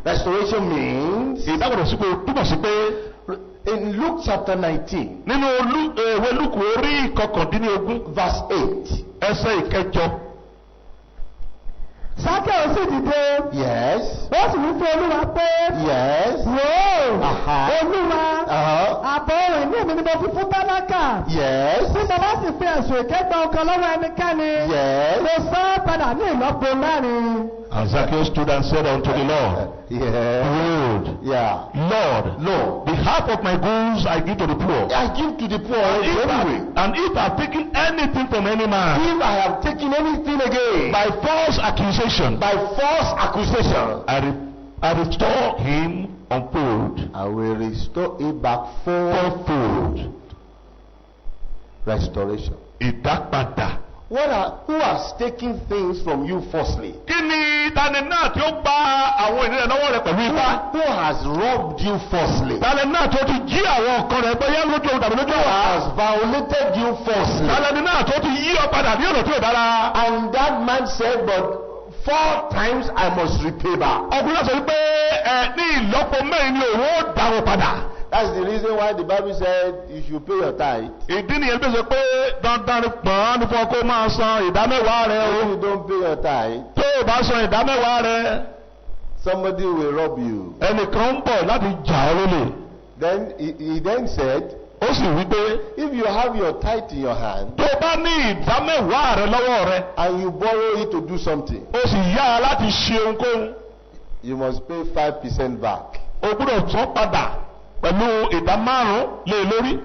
Restoration means in Luke chapter 19, verse 8. Sákẹ́ sì dìde. Yes. Ó sì wí fún Olúwa pé. Yes. Wò ó. Olúwa. Àbọ̀ òrìn ní èmi ni mo fi fún tálákà. Yes. Tí mo bá sì fi ẹ̀sùn ìkẹ́gbẹ́ ọkàn lọ́wọ́ ẹnikẹ́ni. Yes. Mo san padà ní ìlọ́po mẹ́rin. And Zacchaeus stood and said unto the Lord, Lord, Lord, the half of my goods I give to the poor. I give to the poor anyway. And if I have taken anything from any man, if I have taken anything again, by false accusation, I and restore him unfold. I will restore it back fourfold. Restoration. Ìdápadà. Who has taken things from you falsely? Kí ni tani náà tí ó gba àwọn ènìyàn lọ́wọ́ rẹ̀ pẹ̀lú ipá? Who has robbed you falsely? Tani náà tó ti jí àwọn nǹkan rẹ̀ bóyá lójú ohun tàbí lójú Who ọ̀wá? has violated you falsely? Tani náà tó ti yí ọ padà ní ọ̀nà tí ò dára? And that man said, but 4 times I must repay back. Ọkùnrin náà sọ wípé ní ìlọ́po mẹ́rin ni òun ó dáwọ́ padà. That's the reason why the Bible said you should pay your tithe. Ìdí nìyẹn bí ó sọ pé dandan ni pọ̀n ní fún ọ kó máa san ìdámẹ́wàá rẹ o. If you don't pay your tithe, tó o bá san ìdámẹ́wàá rẹ, somebody will rob you. ẹnìkan ń bọ̀ láti jà ọ́ lólè. Then he then said, ó sì wí pé if you have your tithe in your hand tó o bá ní ìdámẹ́wàá rẹ lọ́wọ́ rẹ, and you borrow it to do something, ó sì yá láti ṣe ohunkóhun, you must pay 5% back. o gbọ́dọ̀ san padà pẹ̀lú ìdá 5 lé lórí.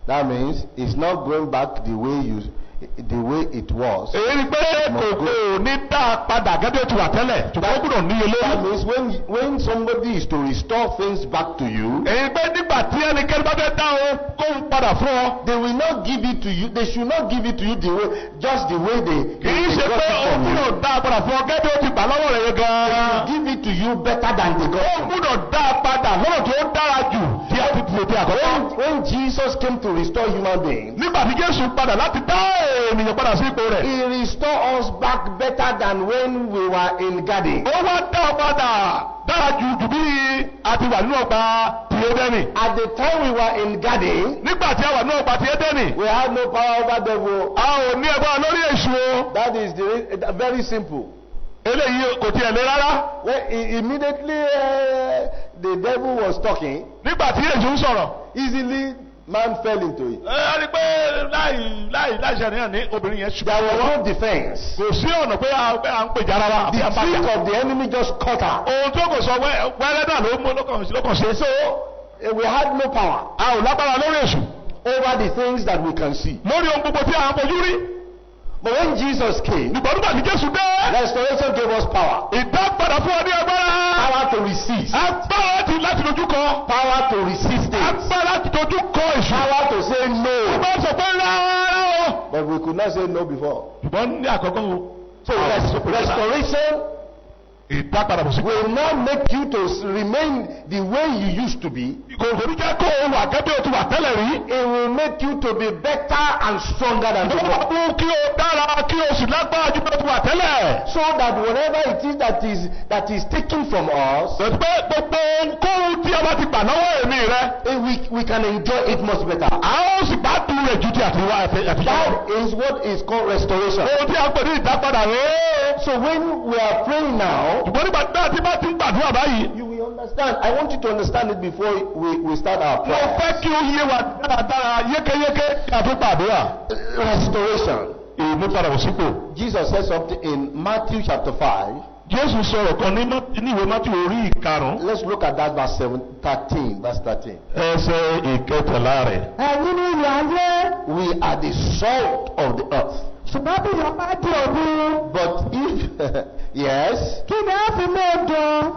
That means it's not going back the way it was. Èyí pé kò ní dá padà gẹ́gẹ́ tí wà tẹ́lẹ̀, ṣùgbọ́n ó gbọ́dọ̀ níye lórí. That means when somebody is to restore things back to you, èyí pé nígbà tí ẹnikẹ́ni bá fẹ́ dá ohun padà fún ọ, they will not give it to you. They should not give it to you just the way they kìí ṣe got pé it ó from you. gbọ́dọ̀ dá padà fún ọ gẹ́gẹ́ bí ó ti gbà lọ́wọ́ rẹ̀ yẹn gan-an. Give it to you better than they got. Ó gbọ́dọ̀ dá padà lọ́nà tí ó dára jù tí a ti tètè àkọ́kọ́. When Jesus came to restore human beings, Nígbà tí Jésù padà láti dá ènìyàn padà sí ipò rẹ̀, He restored us back better than when we were in garden. ó wá dá padà dára jù bí a ti wà nínú ọgbà ti Édẹ́nì. At the time we were in garden, Nígbà tí a wà nínú ọgbà ti Édẹ́nì, we had no power over devil. a ò ní agbára lórí èṣù o. That is very simple. Eléyìí kò tiẹ̀ lé rárá. When immediately the devil was talking, Nígbà tí èṣù ń sọ̀rọ̀, easily man fell into it. a rí pé láì ṣàníyàn ní obìnrin yẹn ṣùgbọ́n. There was no defense. Kò sí ọ̀nà pé à ń pèjà rárá àbí The àbájá. trick of the enemy just caught her. Ohun tó kò sọ wẹ́rẹ́ náà ló mú lókàn ṣe. So we had no power A ò lágbára lórí èṣù. over the things that we can see. Lórí ohun gbogbo tí a ń fojú rí. But when Jesus came, Nígbà nígbà tí Jésù dé, restoration gave us power. ìdápadà fún ọ ní agbára. Power to resist. Agbára láti dojú kọ. Power to resist it. Agbára láti dojú kọ èṣù. Power to say no. Wọ́n sọ pé rárá o. But we could not say no before. Ṣùgbọ́n ní àkọ́kọ́ o. So restoration Ìdápadà bọ̀ sí. will not make you to remain the way you used to be. Kò ní jẹ́ kó o wà gẹ́gẹ́ bí o ti wà tẹ́lẹ̀ rí. It will make you to be better and stronger than Ó before. mú kí o dára kí o sì lágbára ju bí o ti wà tẹ́lẹ̀. So that whatever it is that is taken from us, Bẹ̀rẹ̀ pé gbogbo ohunkóhun tí a bá ti gbà lọ́wọ́ èmi rẹ. we can enjoy it much better. A ó sì gbádùn rẹ̀ ju ti àtijọ́. That is what is called restoration. Ohun tí a pè ní ìdápadà rẹ̀. So when we are praying now, Ṣùgbọ́n nígbà tí bá ti ń gbàdúrà báyìí. you will understand. I want you to understand it before we start our Mo prayer. fẹ́ kí ó yé wa dáradára yékéyéké kí a tó gbàdúrà. Restoration. Ìmúpadàbọ̀sípò. Jesus said something in Matthew chapter 5. Jésù sọ̀rọ̀ kan ní ìwé Mátíù orí ìkarùn-ún. Let's look at that verse 13. Verse 13. Ẹsẹ̀ ìkẹtàlá rẹ̀. Ẹ̀yin ni ilẹ̀ ayé. We are the salt of the earth. Ṣùgbọ́n bí ìyọ̀ bá di òdu. But if yes, Kí ni a fi mú dùn?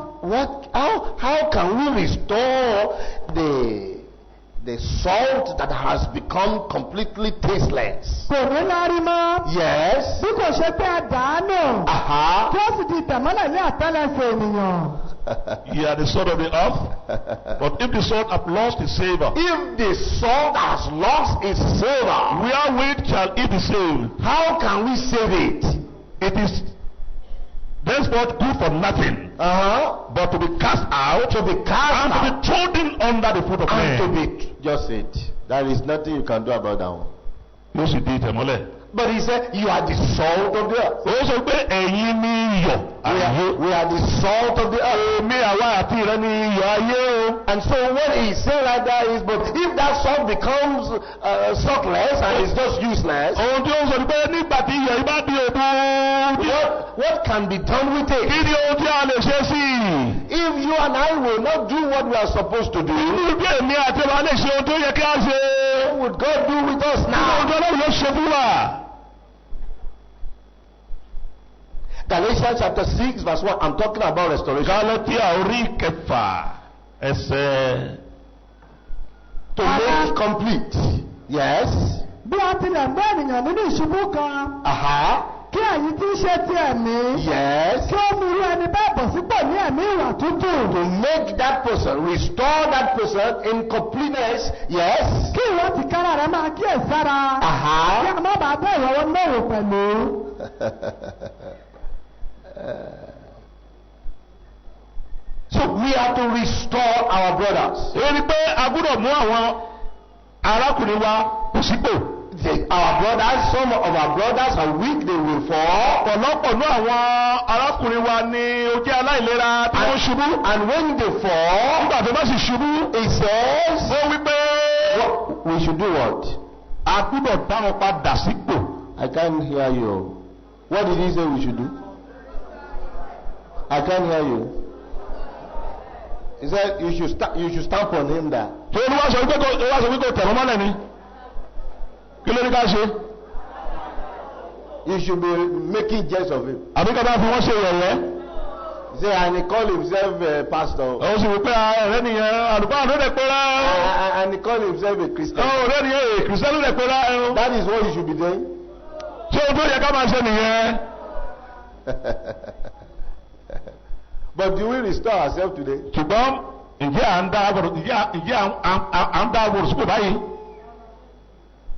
how can we restore the salt that has become completely tasteless? Kò ní lárí mọ́. Yes. Bí kò ṣe pé ẹ dàánù. Aha. Tí ó sì di tẹ̀mọ́lẹ̀ ní àtẹ́lẹsẹ̀ ènìyàn. You are the salt of the earth, but if the salt have lost its savor, If the salt has lost its savor, wherewith shall it be saved? how can we save it? It is thenceforth good for nothing, but to be cast out, To be cast and to out be trodden under the foot of and to men. be just it. There is nothing you can do about that one. Yóò sì di ìtẹ̀mọ́lẹ̀. But he said, you are the salt of the earth. Ó sọ pé ẹ̀yin ni iyọ̀ ayé. We are the salt of the earth. Èmi àwa àti ìrẹ ni iyọ̀ ayé o. And so what he's saying right there is, but if that salt becomes saltless and is just useless, Ohun tí ó ń sọ ni pé nígbà tí iyọ̀ yìí bá di òdu, what can be done with it? kí ni ohun tí a lè ṣe sí i? If you and I will not do what we are supposed to do, Nínú bí èmi àti ọba lè ṣe ohun tó yẹ kí a ṣe. what would God do with us Ohun now? tó lọ́wọ́ yóò ṣe fún wa. Galatians chapter 6 verse 1. I'm talking about restoration. Galatia orí kẹfà ẹsẹ̀. To make complete. Yes. Bí a tilẹ̀ mú ènìyàn nínú ìṣubú kan. Kí èyí tí ń ṣe ti ẹ̀mí. Yes. Kí ó mú irú ẹni bẹ́ẹ̀ bọ̀ sípò ní ẹ̀mí ìwà tútù. To make that person, restore that person in completeness. Yes. Kí ìwọ ti kára rẹ máa kíyèsára. Kí a má bàa bẹ́ ìrọ̀wọ́ mẹ́rò pẹ̀lú. So we have to restore our brothers. Èyí pé a gbọ́dọ̀ mú àwọn arákùnrin wa kò sípò. Our brothers, some of our brothers are weak, they will fall. Ọ̀pọ̀lọpọ̀ ní àwọn arákùnrin wa ni ó jẹ́ aláìlera tí wọ́n ṣubú. And when they fall, nígbà tó bá sì ṣubú, it says, ó wí pé we should do what? A gbọ́dọ̀ dá wọn padà sípò. I can't hear you. What did he say we should do? I can't hear you. He said you should stamp on him there. Tó Olúwa sọ wípé kò tẹ̀ wọ́n mọ́lẹ̀ ni. Kí ló ní ká ṣe? You should be making jest of him. Àbí ká bá fi wọ́n ṣe yẹ̀yẹ́. He said and he called himself a pastor. Ó sì wípé ọ̀rẹ́ nìyẹn àlùfáà ló lè pera. And he called himself a Christian. Ọ̀rẹ́ nìyẹn Christian ló lè pera. That is what you should be doing. Ṣé o tó yẹ ká máa ṣe nìyẹn? But do we restore ourselves today? Ṣùgbọ́n ǹjẹ́ à ń dá agbọ̀rọ̀ sípò báyìí?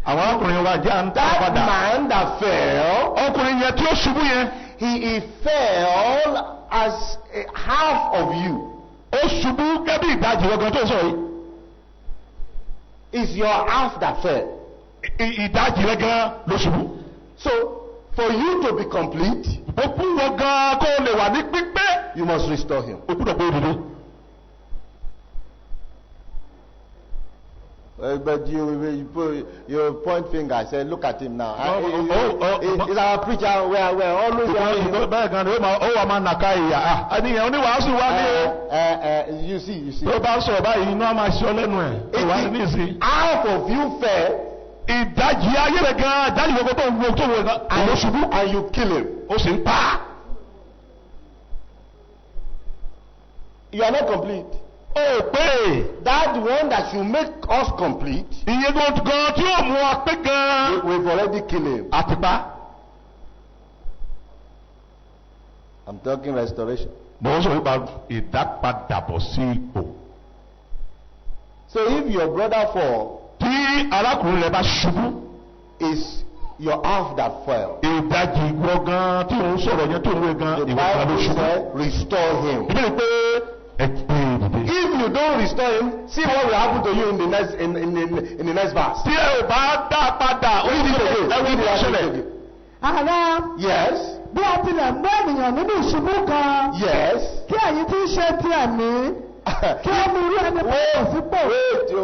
Àwọn ọkùnrin wa jẹ́ à ń dá padà. That man that fell, ọkùnrin yẹn tí ó ṣubú yẹn. He fell as half of you. Ó ṣubú gẹ́bí ìdajì ọgàn tó sọ yìí. It's your half that fell. Ìdajì rẹ gan ló ṣubú. So for you to be complete, ó kú wọ gan kó lè wà ní pípé. You must restore him. Ó gbọ́dọ̀ gbé òdodo. But you point finger and say, look at him now. He's our preacher. We're always. Bẹ́ẹ̀ gan ni ó wà máa nàka ìyá. Àníyàn oníwàásù wa ní. You see. Tó bá sọ̀rọ̀ báyìí iná máa ṣọ́ lẹ́nu ẹ̀. Ìwà ní ìsìn. Half of you fell. Ìdajì ayé rẹ̀ gan ìdajì gbogbo tó ń wo tó wọ gan. And ṣubú and you kill him. Ó sì ń pa. You are not complete. Oh, pé. That one that should make us complete. Iye gan tí ó mú wa pé gan. We've already killed him. Àtìpá. I'm talking restoration. Mo ń sọ nípa ìdápadàbọ̀ sí ipò. So if your brother fall. Tí arákùnrin rẹ̀ bá ṣubú. Is your half that fell. Ìdajì ìwọ gan tí ò ń sọ̀rọ̀ yẹn tó ń wé gan ìwọ gan ló ṣubú. Restore him. Ìbéèrè pé if you don't restore him, see what will happen to you in the next in the next verse. Tí ẹ ò bá dá padà, ó ní ìṣẹ̀lẹ̀. Ààrẹ. Yes. Bí a tilẹ̀ mú ènìyàn nínú ìṣubú kan. Yes. Kí èyí tí ń ṣe ti ẹ̀mí. Kí ó mú irú ẹni bọ̀ sípò. Wait o.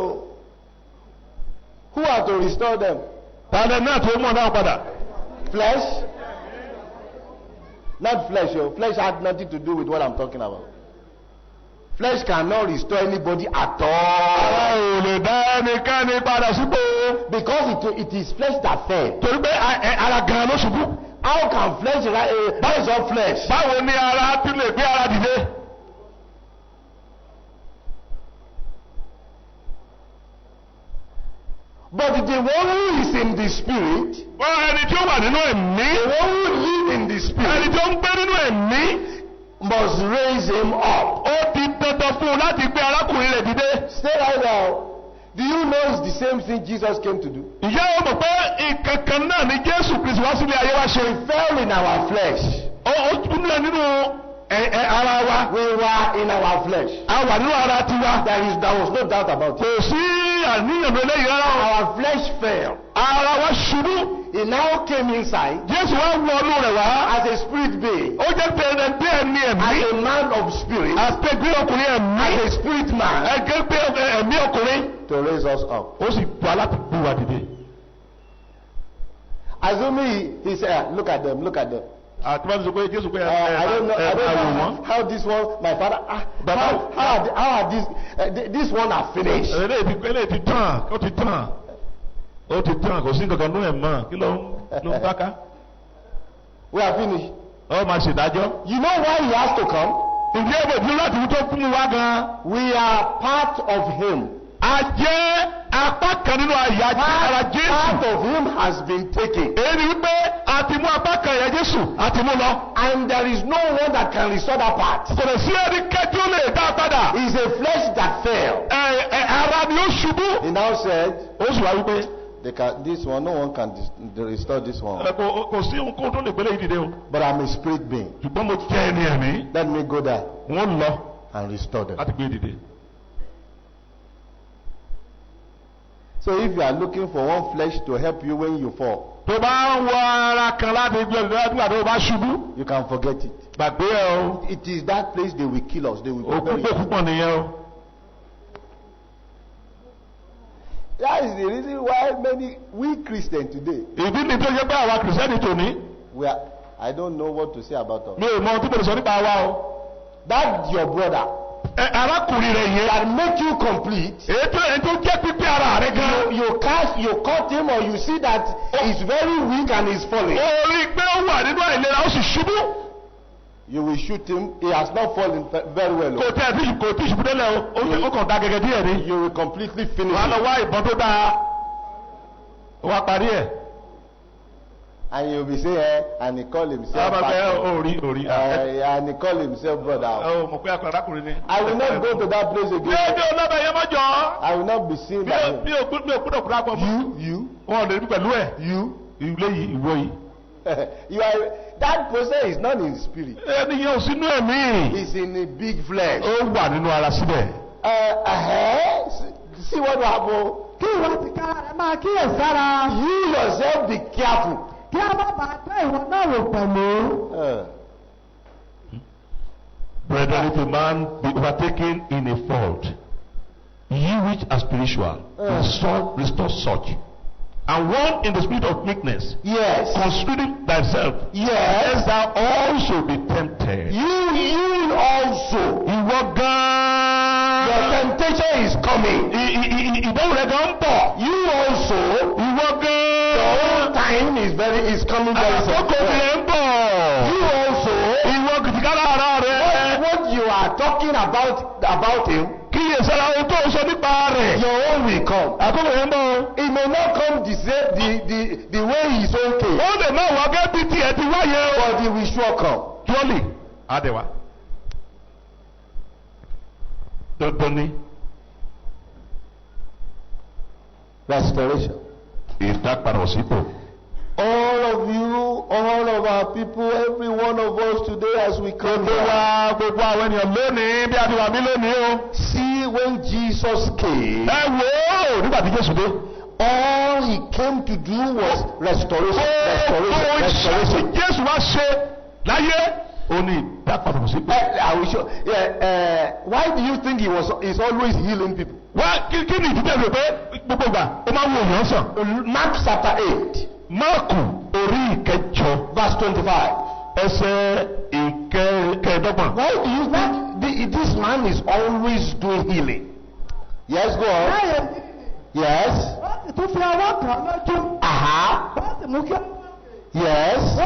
Who are to restore them? Tàlẹ̀ náà tó mú ọ̀dà padà. Flesh? Not flesh o. Flesh had nothing to do with what I'm talking about. Flesh cannot restore anybody at all. Ara ò lè dá ẹnikẹ́ni padà sípò. Because it is flesh that fell. Torí pé ara gan ló ṣubú. How can flesh rise up flesh? Báwo ni ara tún lè gbé ara dìde? But the one who is in the spirit. Wọ́n ẹni tí ó wà nínú ẹ̀mí. The one who lives in the spirit. Ẹni tí ó ń gbé nínú ẹ̀mí. Must raise him up. Ó ti dandan fún un láti gbé arákùnrin rẹ̀ dìde. Stay right now. Do you know it's the same thing Jesus came to do? Ìyá o mọ̀ pé ìkankan náà ni Jésù Kristi wá sílé ayé wá ṣe. He fell in our flesh. Ó túnlẹ̀ nínú ara wa. We were in our flesh. A wà nínú ara tiwa. There was no doubt about it. Kò sí àníyàn lóléyìí rárá. Our flesh fell. Ara wa ṣubú. He now came inside. Jésù wá wọnú rẹ̀ wá. As a spirit being. Ó jẹ́ pé ẹni ẹ̀mí ẹ̀mí. As a man of spirit. Àtẹ̀gbé ọkùnrin ẹ̀mí. As a spirit man. Ẹgbẹ́ pé ẹ̀mí ọkùnrin. To raise us up. Ó sì pa láti gbé wa dìde. Assuming he said, look at them. Àtúbọ̀ sọ pé Jésù pé I don't know how this one, my father, how are this one are finished. Eléyìí ti tán, ó ti tán, kò sí nǹkan kan nú ẹ̀ mọ́, kí ló ń bá ká. We are finished. Ó máa ṣèdájọ́. You know why he has to come? Ǹjẹ́ ìbò ìdúró láti wú tó fún mi wá gan? We are part of him. A jẹ́ apá kan nínú àyà ara Jésù. Part of him has been taken. Èyí ni wípé a ti mú apá kan àyà Jésù, a ti mú lọ. And there is no one that can restore that part. Kò lè sí ẹnikẹ́ni tí ó lè dá padà. It's a flesh that fell. Ara ni ó ṣubú. He now said, Ó sì wá wípé. This one, no one can restore this one. Kò sí ohun tó lè gbélé yìí dìde o. But I'm a spirit being. Ṣùgbọ́n mo jẹ́ ẹni ẹ̀mí. Let me go there. Wọ́n lọ. And restore them. Láti gbé dìde. So if you are looking for one flesh to help you when you fall, tó bá ń wọ ara kan láti gbé nígbà tó bá ṣubú. You can forget it. Gbàgbé ẹ o. It is that place they will kill us. They will bury us. Òkú púpọ̀ nìyẹn o. That is the reason why we Christians today. Ìdí ni tó yẹ pé àwa Kìrìsìtẹ́nì tòní. I don't know what to say about us. Mi ò mọ ohun tí mo lè sọ nípa wa o. That's your brother. Arákùnrin rẹ̀ yẹn. That make you complete. Ètò jẹ́ pípé ara rẹ̀ gan. You cut him or you see that he's very weak and he's falling. Orí pé ó wà nínú àìlera ó sì ṣubú. You will shoot him. He has not fallen very well. Kò tí ṣubú délẹ̀ o. Ó kàn dá gẹ́gẹ́ díẹ̀ ni. You will completely finish. Wàá lọ wá ìbọn tó dáa. Wàá parí ẹ̀. And you will be saying, and he call himself and he call himself brother. I will not go to that place again. I will not be seen by him. You are, that person is not in spirit. He's in a big flesh. See what will happen. You yourself be careful. Brethren, if a man be overtaken in a fault, ye which are spiritual, restore such. And one in the spirit of meekness, considering thyself, lest thou also be tempted. You also. Your temptation is coming. You also. Your own time is coming very soon. You also. What you are talking about him. Your own will come. It may not come the way he's okay. But it will sure come. Restoration. All of you, all of our people, every one of us today as we come here. See, when Jesus came, all he came to do was restoration. I will show. Why do you think he's always healing people? Mark chapter 8. Verse 25. Why do you think this man is always doing healing? Yes, go on. Yes. Yes.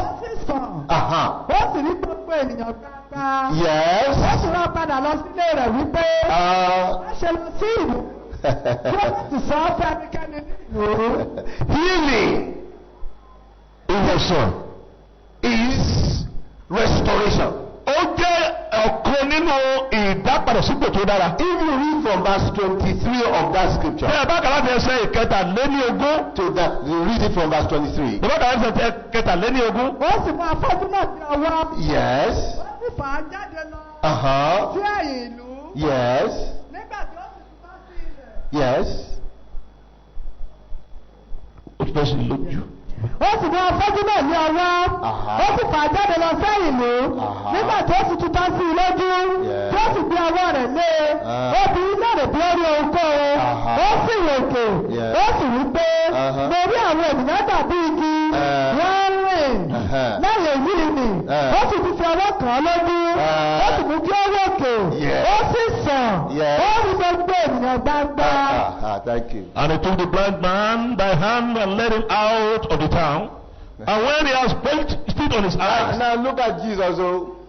Healing is restoration. If you read from verse 23 of that scripture, you read it from verse 23. Yes. Yes. Yes. Ó sì mú afọ́jú náà ní ọwọ́, ó sì fà jáde lọ sẹ́yìn ìlú, nígbà tí ó sì tutọ́ sí i lójú, tí ó sì gbé ọwọ́ rẹ̀ lé, obìnrin náà rè bí ó rí ohunkóhun, ó sì wòkè, ó sì wí pé, mo rí àwọn ènìyàn dàbí igi, wọ́n rìn, lẹ́yìn èyí ni, ó sì ti fi ọwọ́ kàn án lójú, ó sì mú kí ó wòkè, ó sì sàn, ó rí gbogbo ènìyàn gbangba. And he took the blind man by hand and led him out of the town. And when he had still it on his eyes. Now look at Jesus.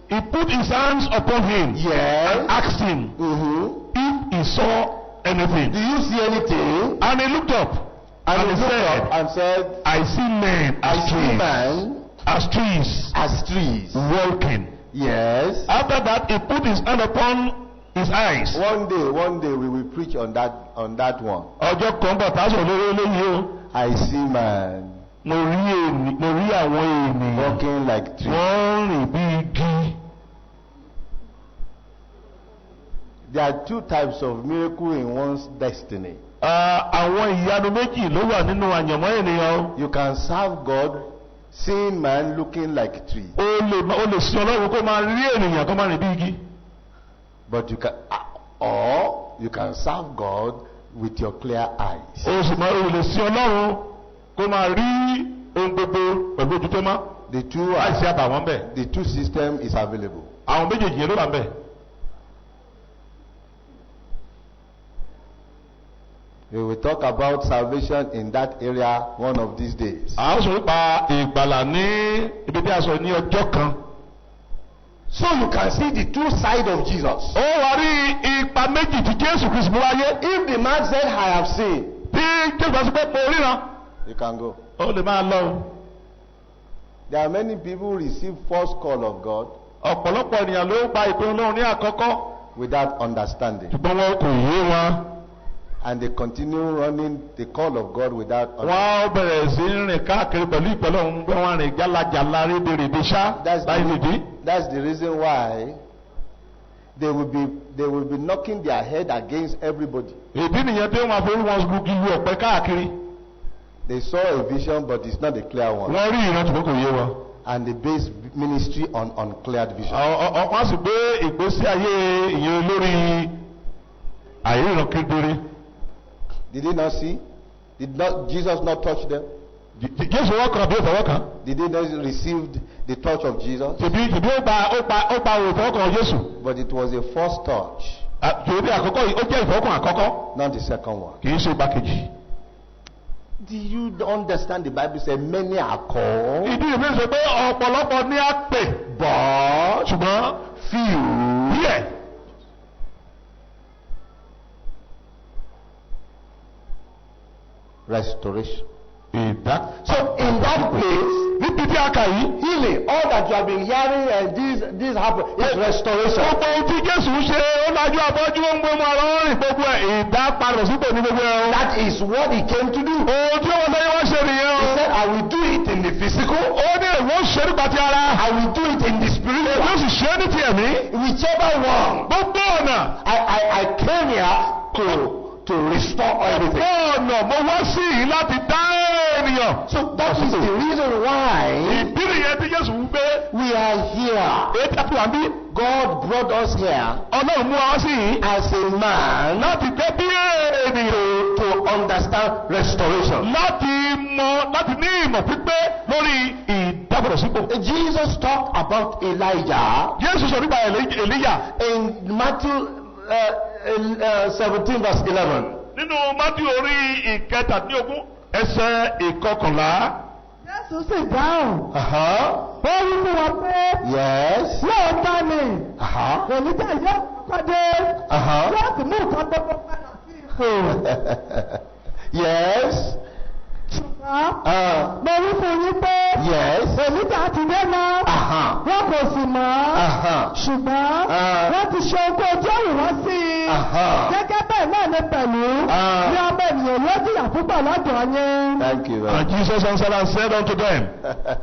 He put his hands upon him. Yes. And asked him if he saw anything. Do you see anything? And he looked up. And he said, I see men as trees. As trees. Walking. Yes. After that, he put his hand upon his eyes. One day we will preach on that one. I see man walking like trees. There are two types of miracle in one's destiny. You can serve God, seeing man looking like tree. But you can, or you can serve God with your clear eyes. The two system is available. We will talk about salvation in that area one of these days. So you can see the two sides of Jesus. If the man said, I have seen, you can go. There are many people who receive false call of God without understanding. And they continue running the call of God without understanding. That's the reason why they will be knocking their head against everybody. They saw a vision, but it's not a clear one. And they base ministry on uncleared vision. Did he not see? Did not Jesus not touch them? Did they not receive the touch of Jesus? But it was a first touch, not the second one. Do you understand? The Bible says many are called, but few. Restoration. So in that place, healing, all that you have been hearing and this happen is restoration. That is what he came to do. He said, I will do it in the physical, I will do it in the spiritual, whichever one. I came here to restore everything. So that is the reason why we are here. God brought us here as a man to understand restoration. Jesus talked about Elijah in Matthew 17 verse 11. Jésù sì dáhùn. Ó wí fún wọn pé. Yes. Lóòótọ́ ni. Èlíjà yóò pàdé. Yóò sì mú nǹkan gbogbo padà sí ipò. Yes. Ṣùgbọ́n mo wí fún yín pé. Yes. Èlíjà ti dé mọ́. Wọn kò sì mọ̀. Ṣùgbọ́n wọ́n ti ṣe ohun tó wù wọ́n sí i. Gẹ́gẹ́ bẹ́ẹ̀ náà ni pẹ̀lú. Ní ọmọ ènìyàn ló jìyà púpọ̀ lọ́dọ̀ yín. Thank you. And Jesus answered and said unto them,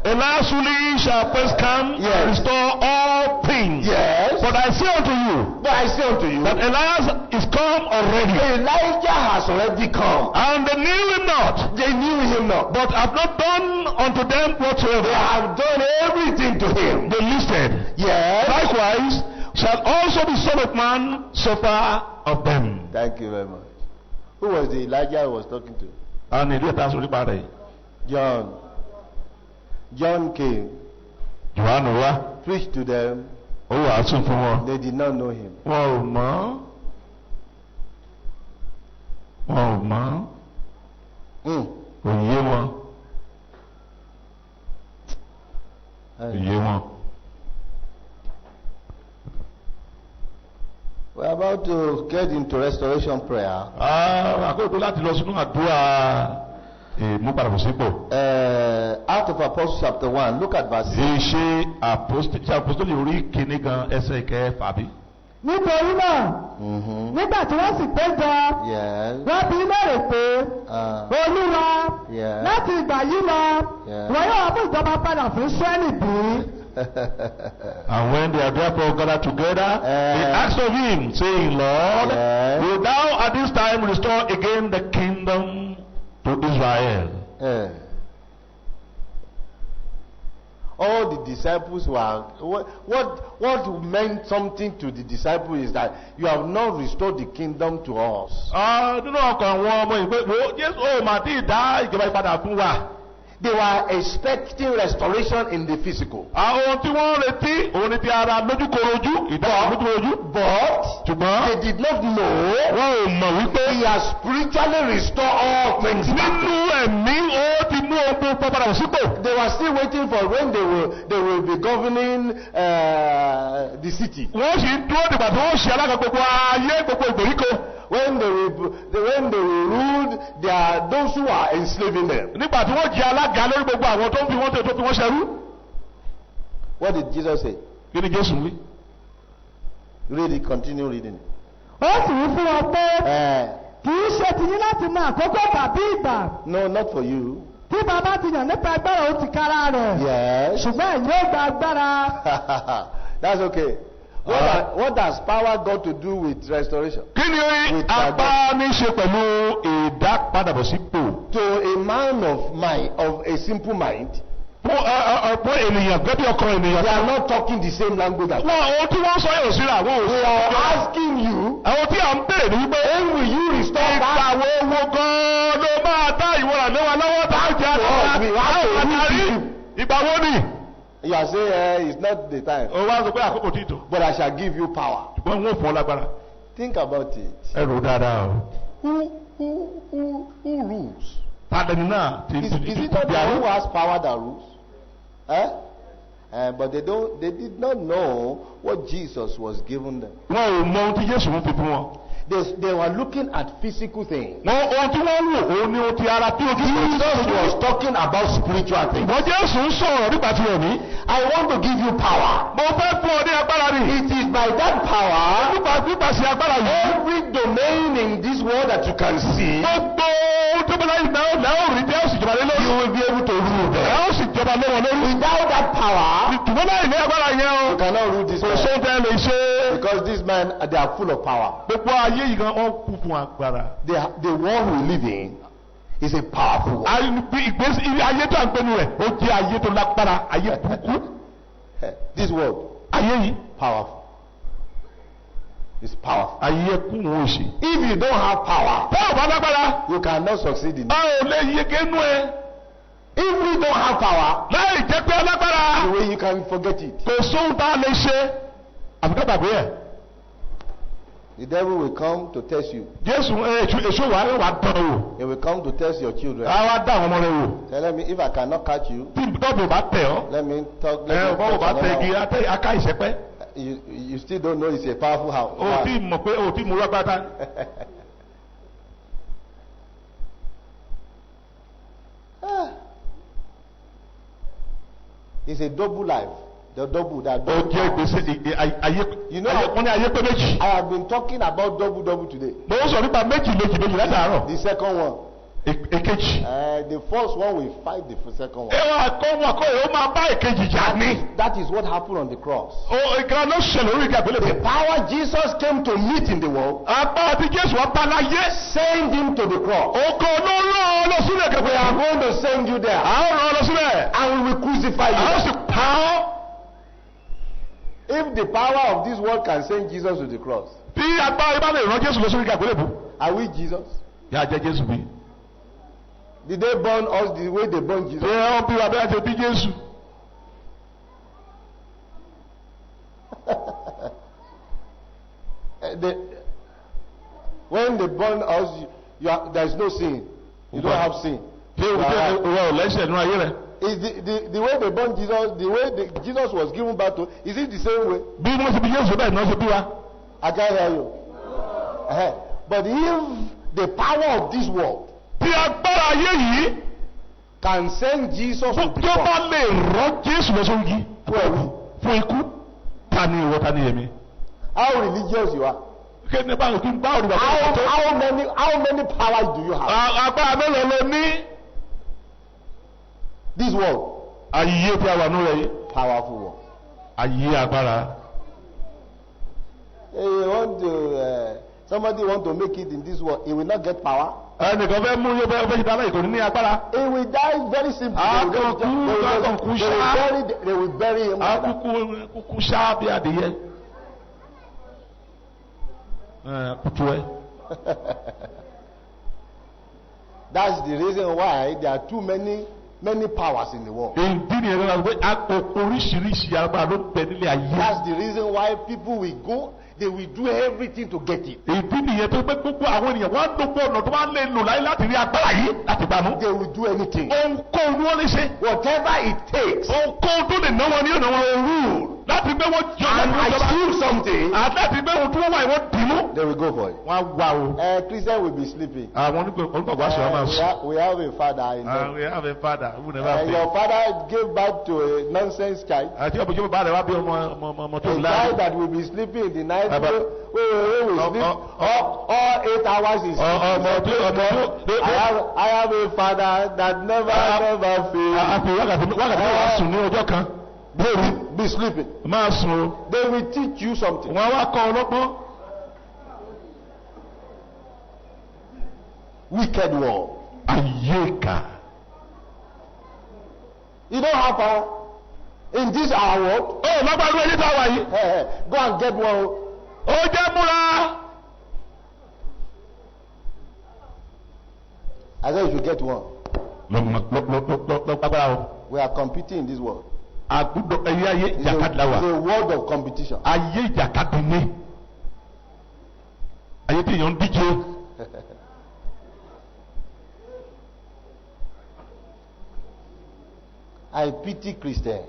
Elias shall first come and restore all things. Yes. But I say unto you that Elias is come already. Elijah has already come. And they knew him not. They knew him not. But have not done unto them whatsoever. They have done everything to him. They listed. Yes. Likewise shall also the Son of Man suffer of them. Thank you very much. Who was the Elijah who was talking to? John came. Preached to them. They did not know him. We're about to get into restoration prayer. Out of Apostles chapter 1, look at verse 6. Nítorí náà, nígbà tí wọ́n sì péjọ, wọ́n bi léèrè pé, Olúwa, láti ìgbà yìí lọ, wọ́n yóò mú ìjọba padà fún Ísírẹ́lì bí? And when they are therefore gathered together, they asked of him, saying, Lord, will thou at this time restore again the kingdom to Israel? All the disciples were, what meant something to the disciples is that you have not restored the kingdom to us. They were expecting restoration in the physical. But they did not know he has spiritually restored all things back. They were still waiting for when they will be governing the city. When they will rule, there are those who are enslaving them. What did Jesus say? Read it, continue reading it. No, not for you. Yes. That's okay. What has power got to do with restoration? To a man of mind, of a simple mind, they are not talking the same language as you. We are asking you, when will you restore that? You are saying it's not the time. But I shall give you power. Think about it. Who rules? Is it not the one who has power that rules? But they did not know what Jesus was giving them. They were looking at physical things. Jesus was talking about spiritual things. I want to give you power. It is by that power, every domain in this world that you can see, you will be able to rule them. Without that power, you cannot rule this man. Because this man, they are full of power. The world we live in is a powerful world. This world, powerful. It's powerful. If you don't have power, you cannot succeed in it. If we don't have power, the way you can forget it. The devil will come to test you. He will come to test your children. Tell me, if I cannot catch you, let me talk. You still don't know it's a powerful house. It's a double life. The double, that double. You know, I have been talking about double today. The second one. The first one will fight the second one. That is what happened on the cross. The power Jesus came to meet in the world, send him to the cross. We are going to send you there, and we will crucify you. If the power of this world can send Jesus to the cross, are we Jesus? Did they burn us the way they burned Jesus? When they burn us, there is no sin. You don't have sin. Is the way they born Jesus, the way Jesus was given birth to, is it the same way? I can't hear you. But if the power of this world can send Jesus to the cross, how religious you are? How many powers do you have? This world, powerful world. Somebody want to make it in this world, he will not get power. He will die very simply. They will bury him. That's the reason why there are too many powers in the world. That's the reason why people will go, they will do everything to get it. They will do anything. Whatever it takes. And achieve something. They will go for it. Christian will be sleeping. We have a father in them. Your father gave birth to a nonsense child. A child that will be sleeping in the night. We will sleep all 8 hours is sleeping. I have a father that never fails. They will be sleeping. They will teach you something. Wicked world. You don't have power in this our world. Go and get one. I said you should get one. We are competing in this world. It's a world of competition. I pity Christian.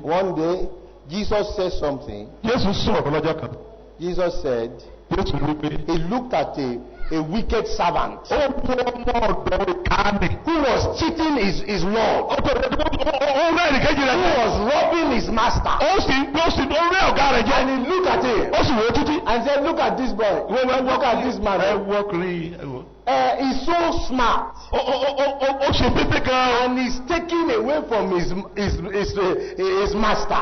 One day, Jesus said something. Jesus said, he looked at a wicked servant who was cheating his Lord, who was robbing his master. And he looked at him and said, look at this boy, look at this man. He's so smart, and he's taking away from his master.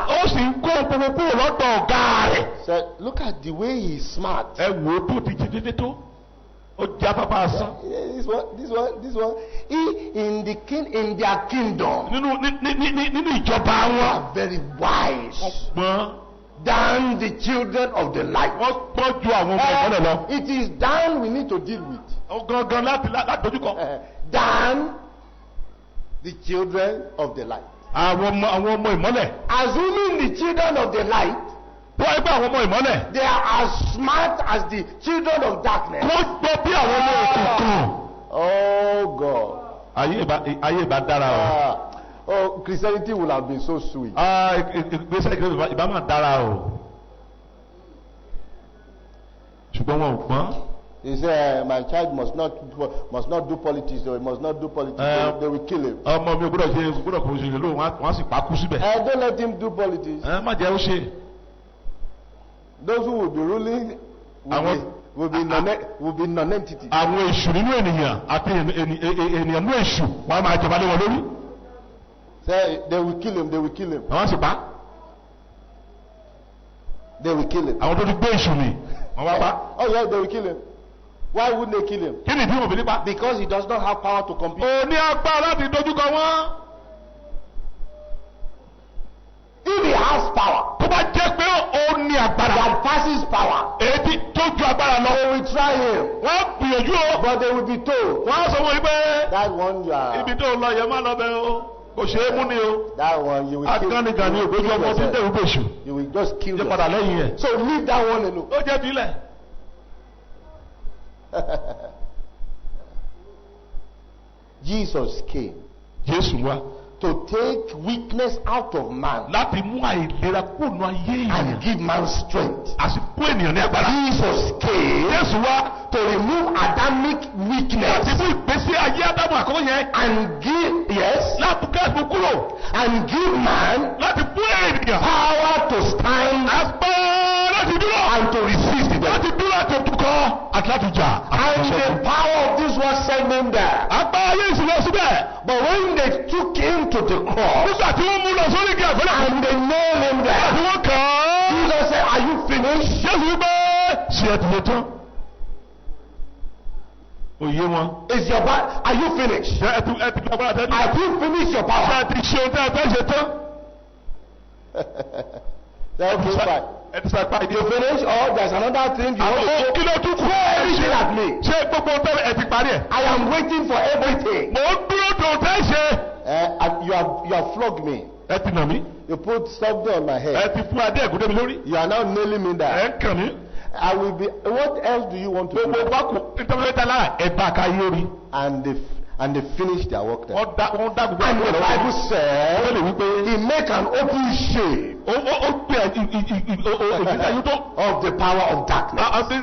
Said, look at the way he's smart. This one. In their kingdom, they are very wise than the children of the light. It is Dan we need to deal with. Than the children of the light. Assuming the children of the light, they are as smart as the children of darkness. Oh God. Christianity will have been so sweet. He said, my child must not do politics, or he must not do politics. They will kill him. Don't let him do politics. Those who will be ruling will be non-entity. Say, they will kill him. They will kill him. They will kill him. Oh yeah, they will kill him. Why wouldn't they kill him? Because he does not have power to compete. If he has power that passes power, they will try him. But they will be told that one you are. That one you will kill. You will just kill yourself. So leave that one alone. Jesus came Jésù wá to take weakness out of man láti mú àìlera kúrò nínú ayé and ènìyàn give man strength. àti fún ènìyàn ní agbára. Jesus came Jésù wá to remove Adamic weakness láti mú ìgbésí ayé Ádámù àkọ́kọ́ yẹn and give, yes, láti kẹ́sùn kúrò and give man láti fún ènìyàn power to stand agbára láti dúró and to resist the devil. láti dúró àti òtúkọ́ àti láti jà. And the power of this was sent him there. agbára ayé ìsìnlẹ̀ síbẹ̀. But when they took him to the cross nígbà tí wọ́n mú lọ sórí igi àgbélébùú and they nailed him nígbà tí there, wọ́n kàn án. Jesus said, "Are you finished?" Jésù wípé ṣe ẹ ti lè tán. Òye wọn. Is your are you finished? Ṣé ẹ ti agbára tẹ́lẹ̀? Have you finished your Ṣé power? ẹ ti ṣe ohun tí ẹ fẹ́ ṣe tán? Okay, fine. Ẹ ti sàpá ìdí You finish, or there's another thing you want to àwọn do? kí ló tún kú? Everything at me. Ṣé gbogbo tẹ́lẹ̀ ẹ ti parí ẹ̀? I am waiting for everything. Mò ń dúró tó tẹ́ ṣe. And you have flogged me. Ẹ ti nà mí. You put something on my Ẹ head. ti fún adé ẹ̀gúndé mi lórí. You are now nailing me Ẹ there. ń kàn mí. I will be. What else do you want to Gbogbo do? wa kù nítorí lára ẹ̀bá káyé rí. And they finish their work there. Wọ́n dá gbogbo And the àwọn Bible Ó said, lè wípé He make an open shame ó pè òjìjà yóò tó. of the power of darkness. Àti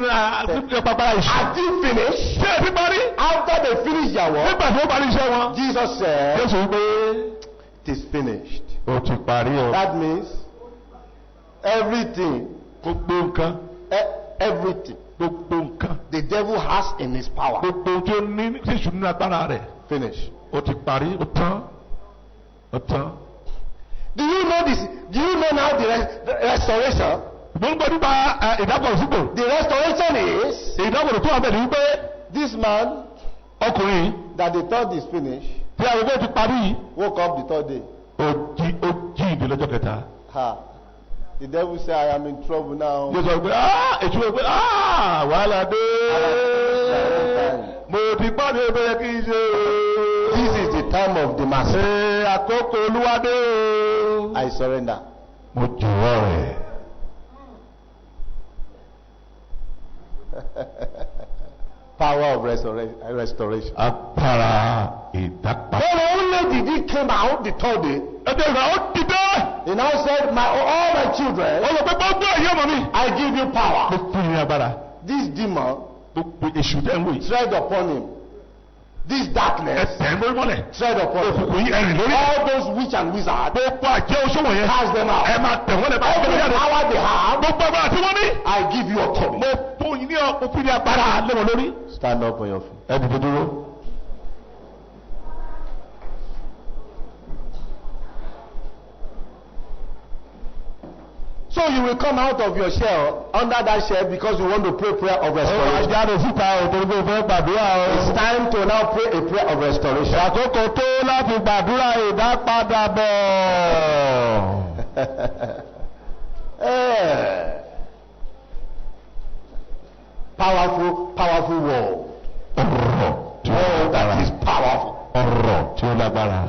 pàpàrà ìṣe. Have you finished? Ṣé ẹ ti parí? After they finish their work, Nígbà tí wọ́n parí iṣẹ́ wọn. Jesus said, Jésù wípé "It is finished." ó ti parí o. That means everything, Gbogbo nǹkan. everything Gbogbo nǹkan. the devil has in his power, Gbogbo tí ó ní tí èṣù nínú agbára rẹ̀. finish. Ó ti parí. Ó tán. Ó tán. Do you know this? Do you know now the restoration? Mo ń gbọ́ nípa ìdábọ̀ sípò. The restoration is Ìdábọ̀ tó wà bẹ́ẹ̀ ni wípé this man ọkùnrin that they thought is finished tí àwọn ọgbẹ́ ti parí yìí. woke up the third day. Ó jí ìdè lọ́jọ́ kẹta. Ha! The devil said, "I am in trouble now." Yóò sọ pé ètò ìwé wàhálà dé. Mo ti pàdé bẹ́ẹ̀ kí n ṣe. This is the time of the master. Àkókò Olúwa dé o. I surrender. Mo jọ̀wọ́ rẹ̀. Power of restoration. Agbára ìdápadà. When only did he came out the third day, Ẹgbẹ́ ìgbà ó dìde. he now said, all my children, Olùgbé gbogbo ẹ̀yẹ́ ọmọ mi. I give you power. Mo fún yín agbára. This demon Gbogbo èṣù tẹ̀ ń wò yìí. tread upon him. This darkness Ẹsẹ̀ ń lórí mọ́lẹ̀. tread upon him. Òkùnkùn yín ẹ̀rìn lórí. All those witch and wizards, Gbogbo àjẹ́ oṣù wọ̀nyẹn. cast them out. Ẹ máa tẹ̀ wọ́n lẹ̀ bá Every ọkùnrin yàrá. power they have, Gbogbo agbára tí wọ́n ní. I give you authority. Mo fún yín ní òfin ní agbára lé wọn lórí. Stand up on your feet. Ẹ dìde dúró. So you will come out of your shell, under that shell, because you want to pray prayer of restoration. Àjáde síta òtòrò fẹ́ gbàdúrà o. It's time to now pray a prayer of restoration. Àkókò tó láti gbàdúrà ìdápadàbọ̀. Powerful word. Ọ̀rọ̀ tí ó Word that lágbára. is powerful. Ọ̀rọ̀ tí ó lágbára.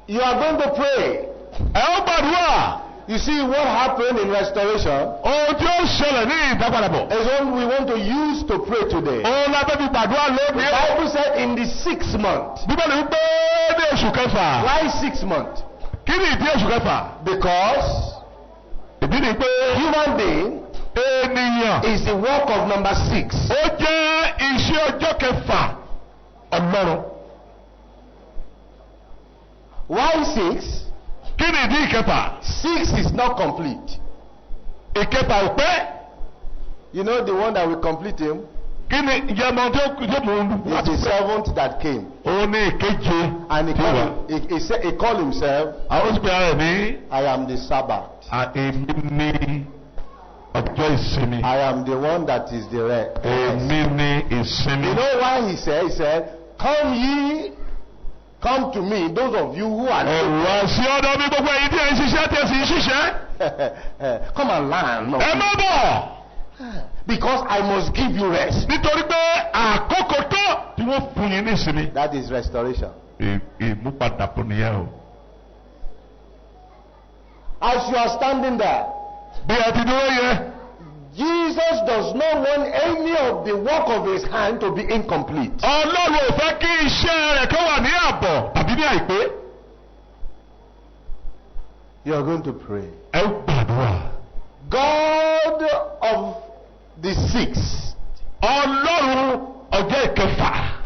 You are going to pray. Ẹ ó gbàdúrà. You see what happened in restoration Ohun tí ó ṣẹlẹ̀ ní ìdápadàbọ̀. is what we want to use to pray today. Òun la fẹ́ fi gbàdúrà The lónìí. Bible said in the 6th month. Bíbélì wípé ní oṣù kẹfà. Why 6th month? Kí ni ìdí oṣù kẹfà? Because Ìdí ni pé human being ènìyàn. is the work of number 6. Ó jẹ́ iṣẹ́ ọjọ́ kẹfà Ọlọ́run. Why 6? Kí ni ìdí ìkẹfà? 6 is not complete. Ìkẹfà ò pé. You know the one that will complete him Kí ni ìjẹmọ tó mú un is the 7th that came. Ó ní ìkeje. And he called himself, Àwọn oṣù pé ara ẹ̀ ní. I am the Sabbath. Èmi ní ọjọ́ ìsinmi. I am the one that is the rest. Èmi ní ìsinmi. You know why he said, come to me, those of you who are Ẹ̀rọ sí ọ̀dọ̀ mi gbogbo èyí tí ẹ̀ ń ṣiṣẹ́ tí ẹ̀ sì ń ṣiṣẹ́. come and learn. Ẹ má bọ̀. Because I must give you rest. Nítorí pé àkókò tó tí wọ́n fún yín ní ìsinmi. That is restoration. Ìmúpadàbọ̀ nìyẹn o. As you are standing there, Jesus does not want any of the work of his hand to be incomplete. You are going to pray. God of the sixth.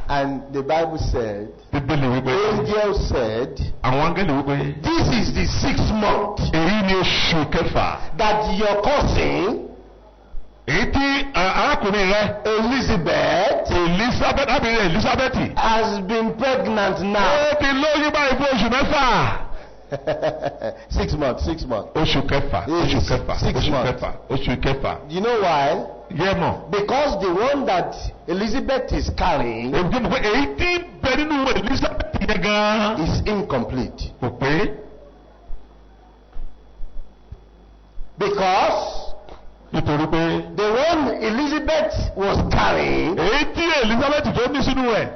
And the Bible said, angel said, this is the 6th month that your cousin Elizabeth has been pregnant now. 6 months. 6 months. You know why? Because the one that Elizabeth is carrying is incomplete. Because the one Elizabeth was carrying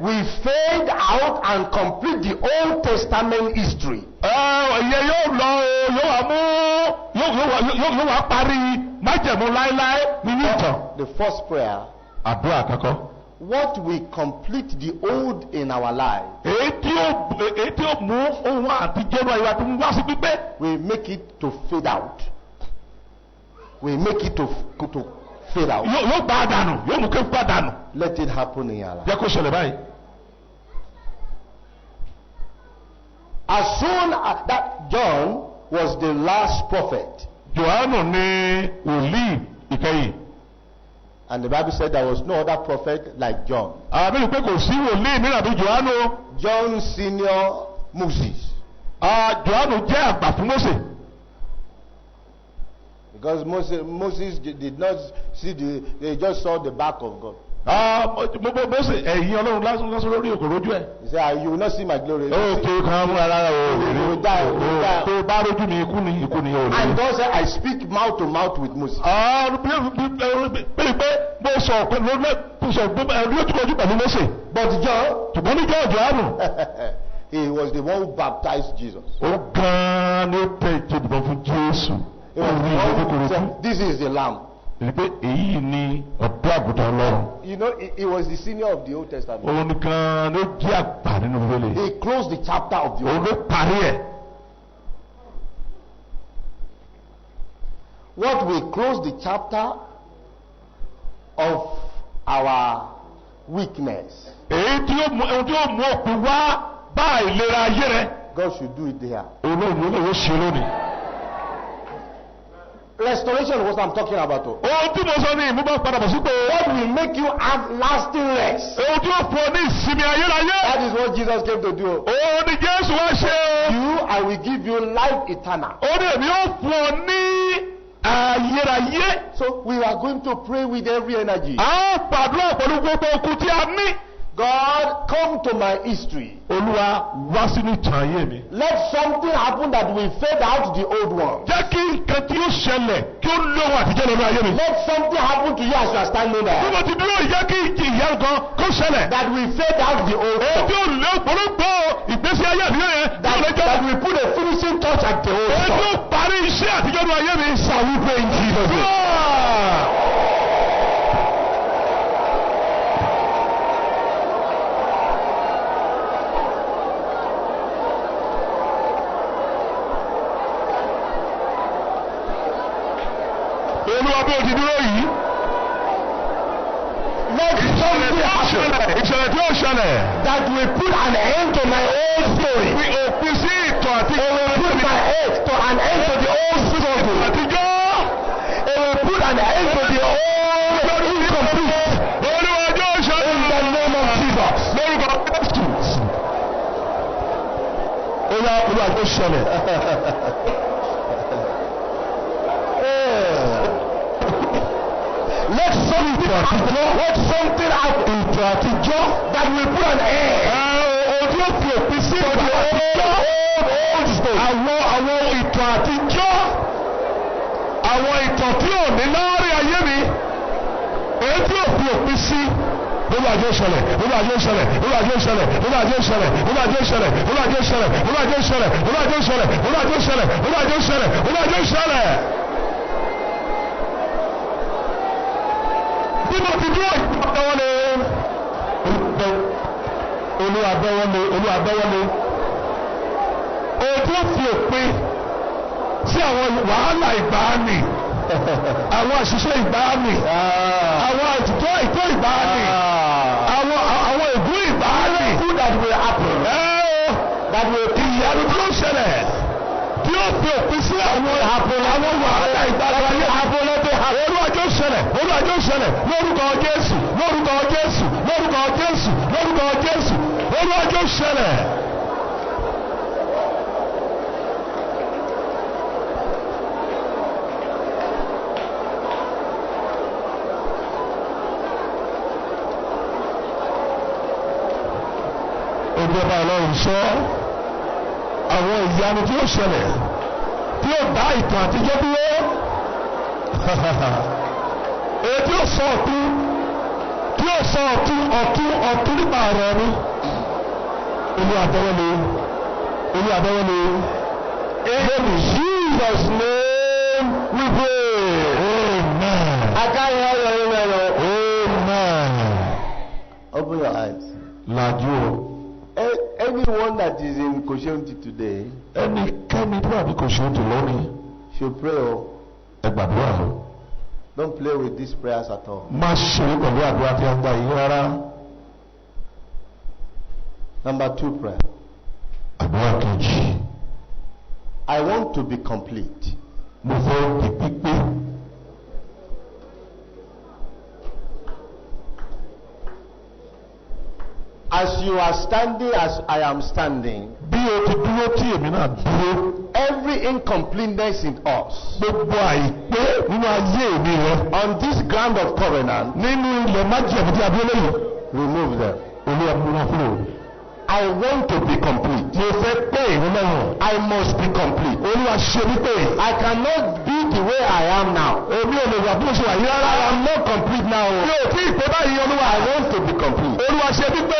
will fade out and complete the Old Testament history. The first prayer, what will complete the old in our life, we make it to fade out. We make it to fade out. Let it happen in your life. As soon as that John was the last prophet, and the Bible said there was no other prophet like John. John senior Moses. Because Moses did not see they just saw the back of God. He said, you will not see my glory. And God said, I speak mouth to mouth with Moses. But John, he was the one who baptized Jesus. This is the Lamb. You know, he was the senior of the Old Testament. He closed the chapter of the Old Testament. What will close the chapter of our weakness, God should do it there. Restoration is what I'm talking about. What will make you have lasting rest? That is what Jesus came to do. I will give you life eternal. So we are going to pray with every energy. God, come to my history. Let something happen that will fade out the old one. Let something happen to you as you are standing there that will fade out the old one. That will put a finishing touch at the old one. Shall we pray in Jesus' name? That will put an end to my old story. It will put my end to an end to the old struggle. It will put an end to the old incomplete. In the name of Jesus. Let something happen that will put an end to the old story. Àwọn ìtàn tí ò ní láàrin ayé mi, èyí tí ò fi òpin sí, lórí Ojú fi òpin sí àwọn wàhálà ìgbàanì, àwọn àṣìṣe ìgbàanì, àwọn àtìtọ́ ìgbàanì, àwọn ègún ìgbàanì. That will happen. That will be ìyanu tí ó ṣẹlẹ̀ tí ó fi òpin sí àwọn wàhálà ìgbàanì. Olúwàjò ṣẹlẹ̀ lórúkọ Jésù, lórúkọ Jésù, lórúkọ Jésù, lórúkọ Jésù. Olúwàjò ṣẹlẹ̀. Ìjọba Ọlọ́run sọ àwọn ìyanu tí ó ṣẹlẹ̀ tí ó dá ìtàn àtijọ́ dúró. Èyí tí ó sọ ọ̀tún nípa ọ̀rọ̀ mi. Olúwàbẹ̀wọ̀lé. In Jesus' name we pray. Amen. I can't hear you. Amen. Open your eyes. Lajú o. Anyone that is in KOSEUNTI today, ẹnikẹ́ni tó wà ní KOSEUNTI lónìí, should pray. Ẹ gbàdúrà o. Don't play with these prayers at all. Má ṣe pẹ̀lú àdúrà tí a gbà yìí rárá. Number 2 prayer. Àdúrà kejì. I want to be complete. Mo fẹ́ di pípé. As you are standing, as I am standing, bí o ti dúró tí èmi náà dúró. Every incompleteness in us, gbogbo àìpé nínú ayé mi rẹ. On this ground of covenant, nínú ilẹ̀ májèmú tí a dúró lẹ́yìn. Remove them. Olúwa mú wọn kúrò. I want to be complete. Mo fẹ́ pé ìwé lọ́wọ́. I must be complete. Olúwa ṣe mí pé. I cannot be the way I am now. Èmi ò lè wà bí mo ṣe wà yí rárá. I am not complete now. Mi ò tí ì pé báyìí Olúwa. I want to be complete. Olúwa ṣe mí pé.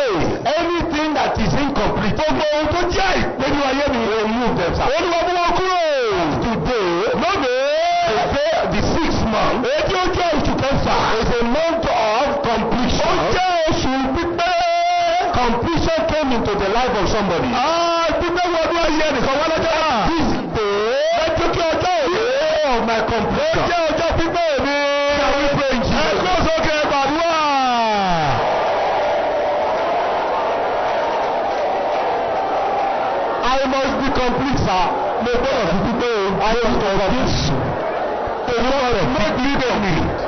Anything that is incomplete, gbogbo ohun tó jẹ́ àìpé nínú ayé mi. Remove them. Olúwa mú wọn kúrò. Today, the 6th month, èyí ó jẹ́ oṣù kẹfà. is a month of completion. Ó jẹ́ oṣù pípé. Completion came into the life of somebody. Pípé wọnú ayé nìkan wọ́n lọ́jọ́ náà. This day, lẹ́jọ́ kí ọjọ́ òní. of my completion. Ó jẹ́ ọjọ́ pípé mi. Shall we pray in Jesus? Ẹgbẹ́ sókè gbàdúrà. I must be complete, sir. Mo gbọ́dọ̀ fi pípé o. I must be complete. Olúwa rẹ̀ make me complete.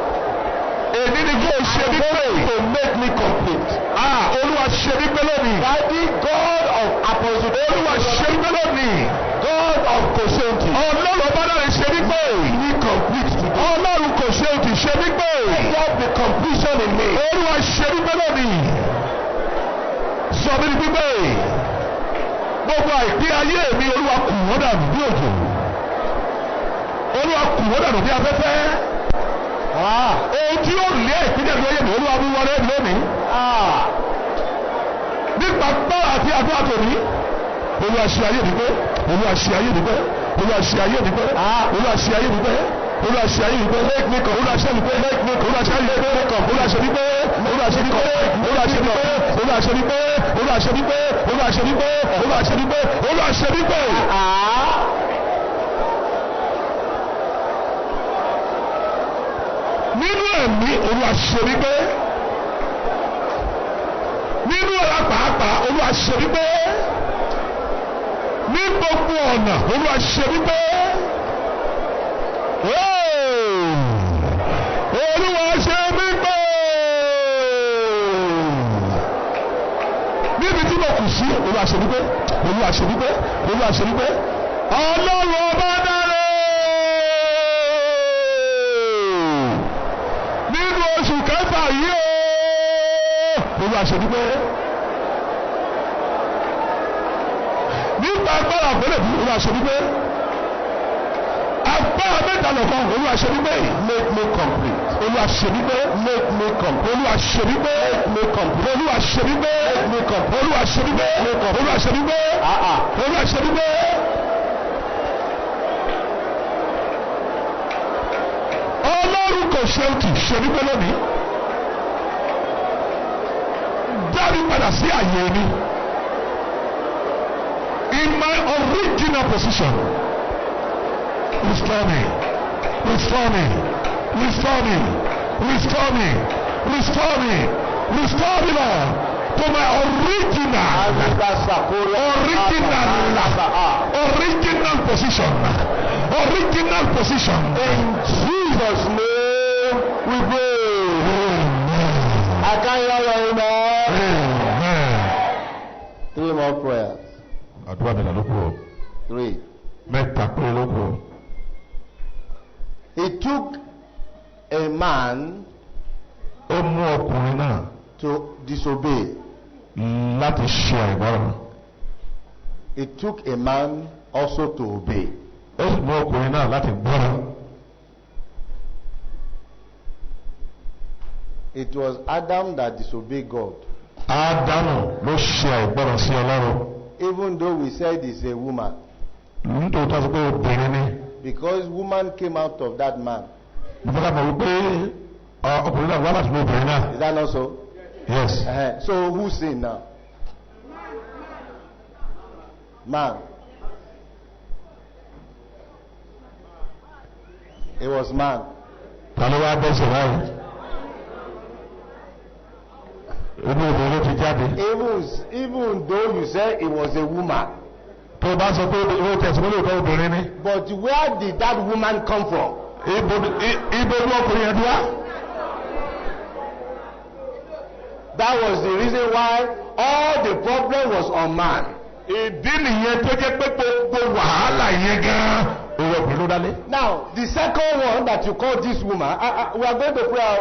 Èmi ni kò ṣe mí pé. To make me complete. Olúwa ṣe mí pé lónìí. Daddy, God of Apostle. Olúwa ṣe mí pé lónìí. God of KOSEUNTI. Ọlọ́run Obadare ṣe mí pé. Be complete today. Ọlọ́run KOSEUNTI ṣe mí pé. Let there be completion in me. Olúwa ṣe mí pé lónìí. Sọ mí ní pípé. Gbogbo àìpé ayé mi Olúwa kù wọ́n dànù bí òjò. Olúwa kù wọ́n dànù bí afẹ́fẹ́. Ohun tí yóò lé ìpínlẹ̀ lóye mi Olúwa mú wọlé lónìí. Nípa gbọ́ àti àdúrà tòní. Olúwa ṣe ayé mi pé. Olúwa ṣe ayé mi pé. Olúwa ṣe ayé mi pé. Olúwa ṣe ayé mi pé. Olúwa ṣe ayé mi pé. Olúwa ṣe mi pé. Olúwa ṣe mi pé. Olúwa ṣe mi pé. Olúwa ṣe mi pé. Olúwa ṣe mi pé. Olúwa ṣe mi pé. Olúwa ṣe mi pé. Olúwa ṣe mi pé. Olúwa ṣe mi pé. Olúwa ṣe mi pé. Nínú ẹ̀mí Olúwa ṣe mi pé. Nínú ọ̀la pàápàá Olúwa ṣe mi pé. Ní gbogbo ọ̀nà Olúwa ṣe mi pé. Olúwa ṣe mí pé. Níbi tí mo kù sí Olúwa ṣe mí pé. Olúwa ṣe mí pé. Olúwa ṣe mí pé. Ọlọ́run Obadare. Nínú oṣù kẹfà yìí o. Olúwa ṣe mí pé. Nípa agbára àgbélébùú Olúwa ṣe mí pé. Agbára mẹ́ta lọ́kàn. Olúwa ṣe mí pé. Make me complete. Olúwa ṣe mí pé. Make me complete. Olúwa ṣe mí pé. Make me complete. Olúwa ṣe mí pé. Make me complete. Olúwa ṣe mí pé. Olúwa ṣe mí pé. Olúwa ṣe mí pé. Ọlọ́run KOSEUNTI ṣe mí pé lónìí. Dá mi padà sí àyè mi. In my original position. Restore me. Restore me. Restore me. Restore me. Restore me. Restore me, Lord, to my original position. Original position. In Jesus' name we pray. I can't hear you anymore. 3 more prayers. Àdúrà mi là ló kù o. 3. Mẹ́ta péré ló kù o. He took a man Ó mú ọkùnrin náà to disobey. láti ṣe àìgbọràn. It took a man also to obey. Ó sì mú ọkùnrin náà láti gbọ́ràn. It was Adam that disobeyed God. Ádámù ló ṣe àìgbọràn sí Ọlọ́run. Even though we said it's a woman. Nítorí tó sọ pé obìnrin ni. Because woman came out of that man. Mo fẹ́ ká mọ̀ wípé ọkùnrin náà wá láti mú obìnrin náà. Is that not so? Yes. So who sinned now? Man. It was man. Ta ló wá bẹ́sẹ̀ báyìí? Inú obìnrin ló ti jáde. Even though you said it was a woman. Tó o bá sọ pé ó tẹ̀sán lórí ọ̀tọ̀ obìnrin ni. But where did that woman come from? Ibo ni ọkùnrin yẹn dúró. That was the reason why all the problem was on man. Ìdí nìyẹn tó jẹ́ pé gbogbo wàhálà yẹn gan-an owó ọkùnrin ló dálé. Now the second one that you call this woman, we are going to pray.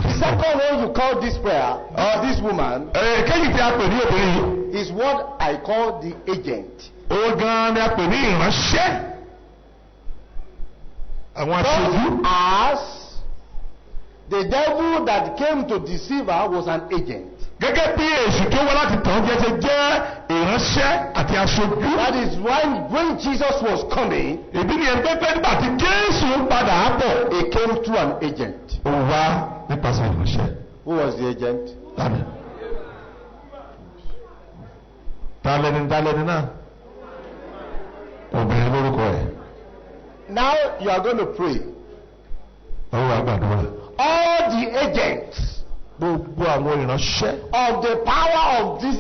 The second one you call this prayer, this woman, kéyìí tí a pè ní obìnrin yìí. is what I call the agent. Ó gan-an ni a pè ní ìránṣẹ́. Àwọn aṣojú. As the devil that came to deceive her was an agent. Gẹ́gẹ́ bí èṣù tó wá láti tàn jẹ́ ṣe jẹ́ ìránṣẹ́ àti aṣojú. That is why when Jesus was coming, ìdí nìyẹn pé nígbà tí Jésù ń padà bọ̀. he came through an agent. Ó wá nípasẹ̀ ìránṣẹ́. Who was the agent? Tani. Dálẹ́ni náà. Obìnrin lórúkọ ẹ̀. Now you are going to pray. Ó wá gbàdúrà. All the agents Gbogbo àwọn ìránṣẹ́. of the power of this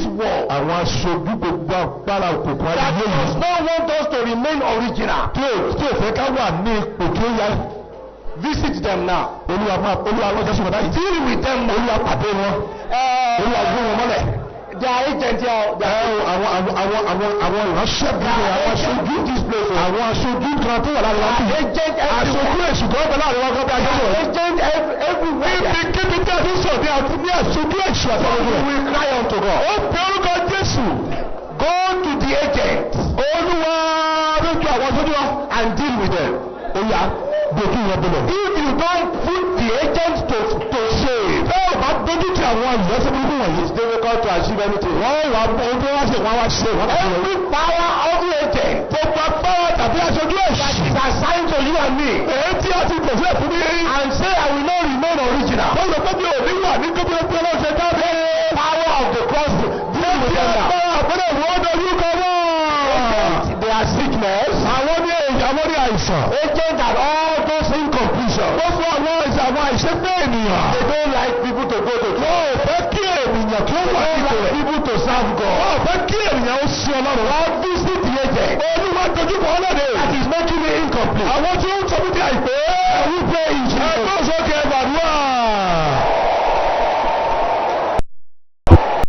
world Àwọn aṣojú gbogbo agbára òkùnkùn that ayé does yìí. not want us to remain original. Tí ò fẹ́ ká wà ní ipò tí ó yá. Visit them now. Olúwa lọ́jọ́ sọ̀rọ̀ báyìí. Deal with them now. Olúwa pàdé wọn. Olúwa gbé wọn mọ́lẹ̀. They are agents here. Àwọn ìránṣẹ́ bí àwọn aṣojú display. Àwọn aṣojú kan tó wà láàrin wọn bí. Agent Aṣojú èṣù kan bẹ láàrin wọn kan bí aṣojú rẹ̀. agent everywhere. Kíbi tí a ti sọ̀rọ̀ bí a ti ní aṣojú èṣù àti ọmọ rẹ̀. We cry unto God. Ó pe orúkọ Jésù. Go to the agent. Olúwa lójú àwọn aṣojú wa. And deal with them. Ó yá dojú wọn bọ̀lọ̀. If you don't put the agent to shame, Bẹ́ẹ̀ bá dojú ti àwọn ìyẹ́sẹ̀ burúkú wọ̀nyí. it's difficult to achieve anything. Wọ́n wà ohun tó wá ṣe wọ́n wá ṣe wọ́n. Every power of the agent Gbogbo agbára tàbí aṣojú that èṣù. is assigned to you and me, Èyí tí a ti pèsè fún mi. and say I will not remain original. Wọ́n sọ pé mi ò ní wà ní kébí ọjọ́ ọlọ́sẹ̀ jáde. Power of the cross, deal with them now. Àpẹẹrẹ ìwọ́n dojú kọ wọ́n. They are sickness. Àwọn ní àìsàn. Agent at all those incompletion. Gbogbo àwọn àìṣẹ́fẹ́ ènìyàn. They don't like people to go to church. Wọ́n ò fẹ́ kí ènìyàn tó wà They don't nípò like rẹ̀. people to serve God. Wọ́n ò fẹ́ kí ènìyàn ó sin Ọlọ́run.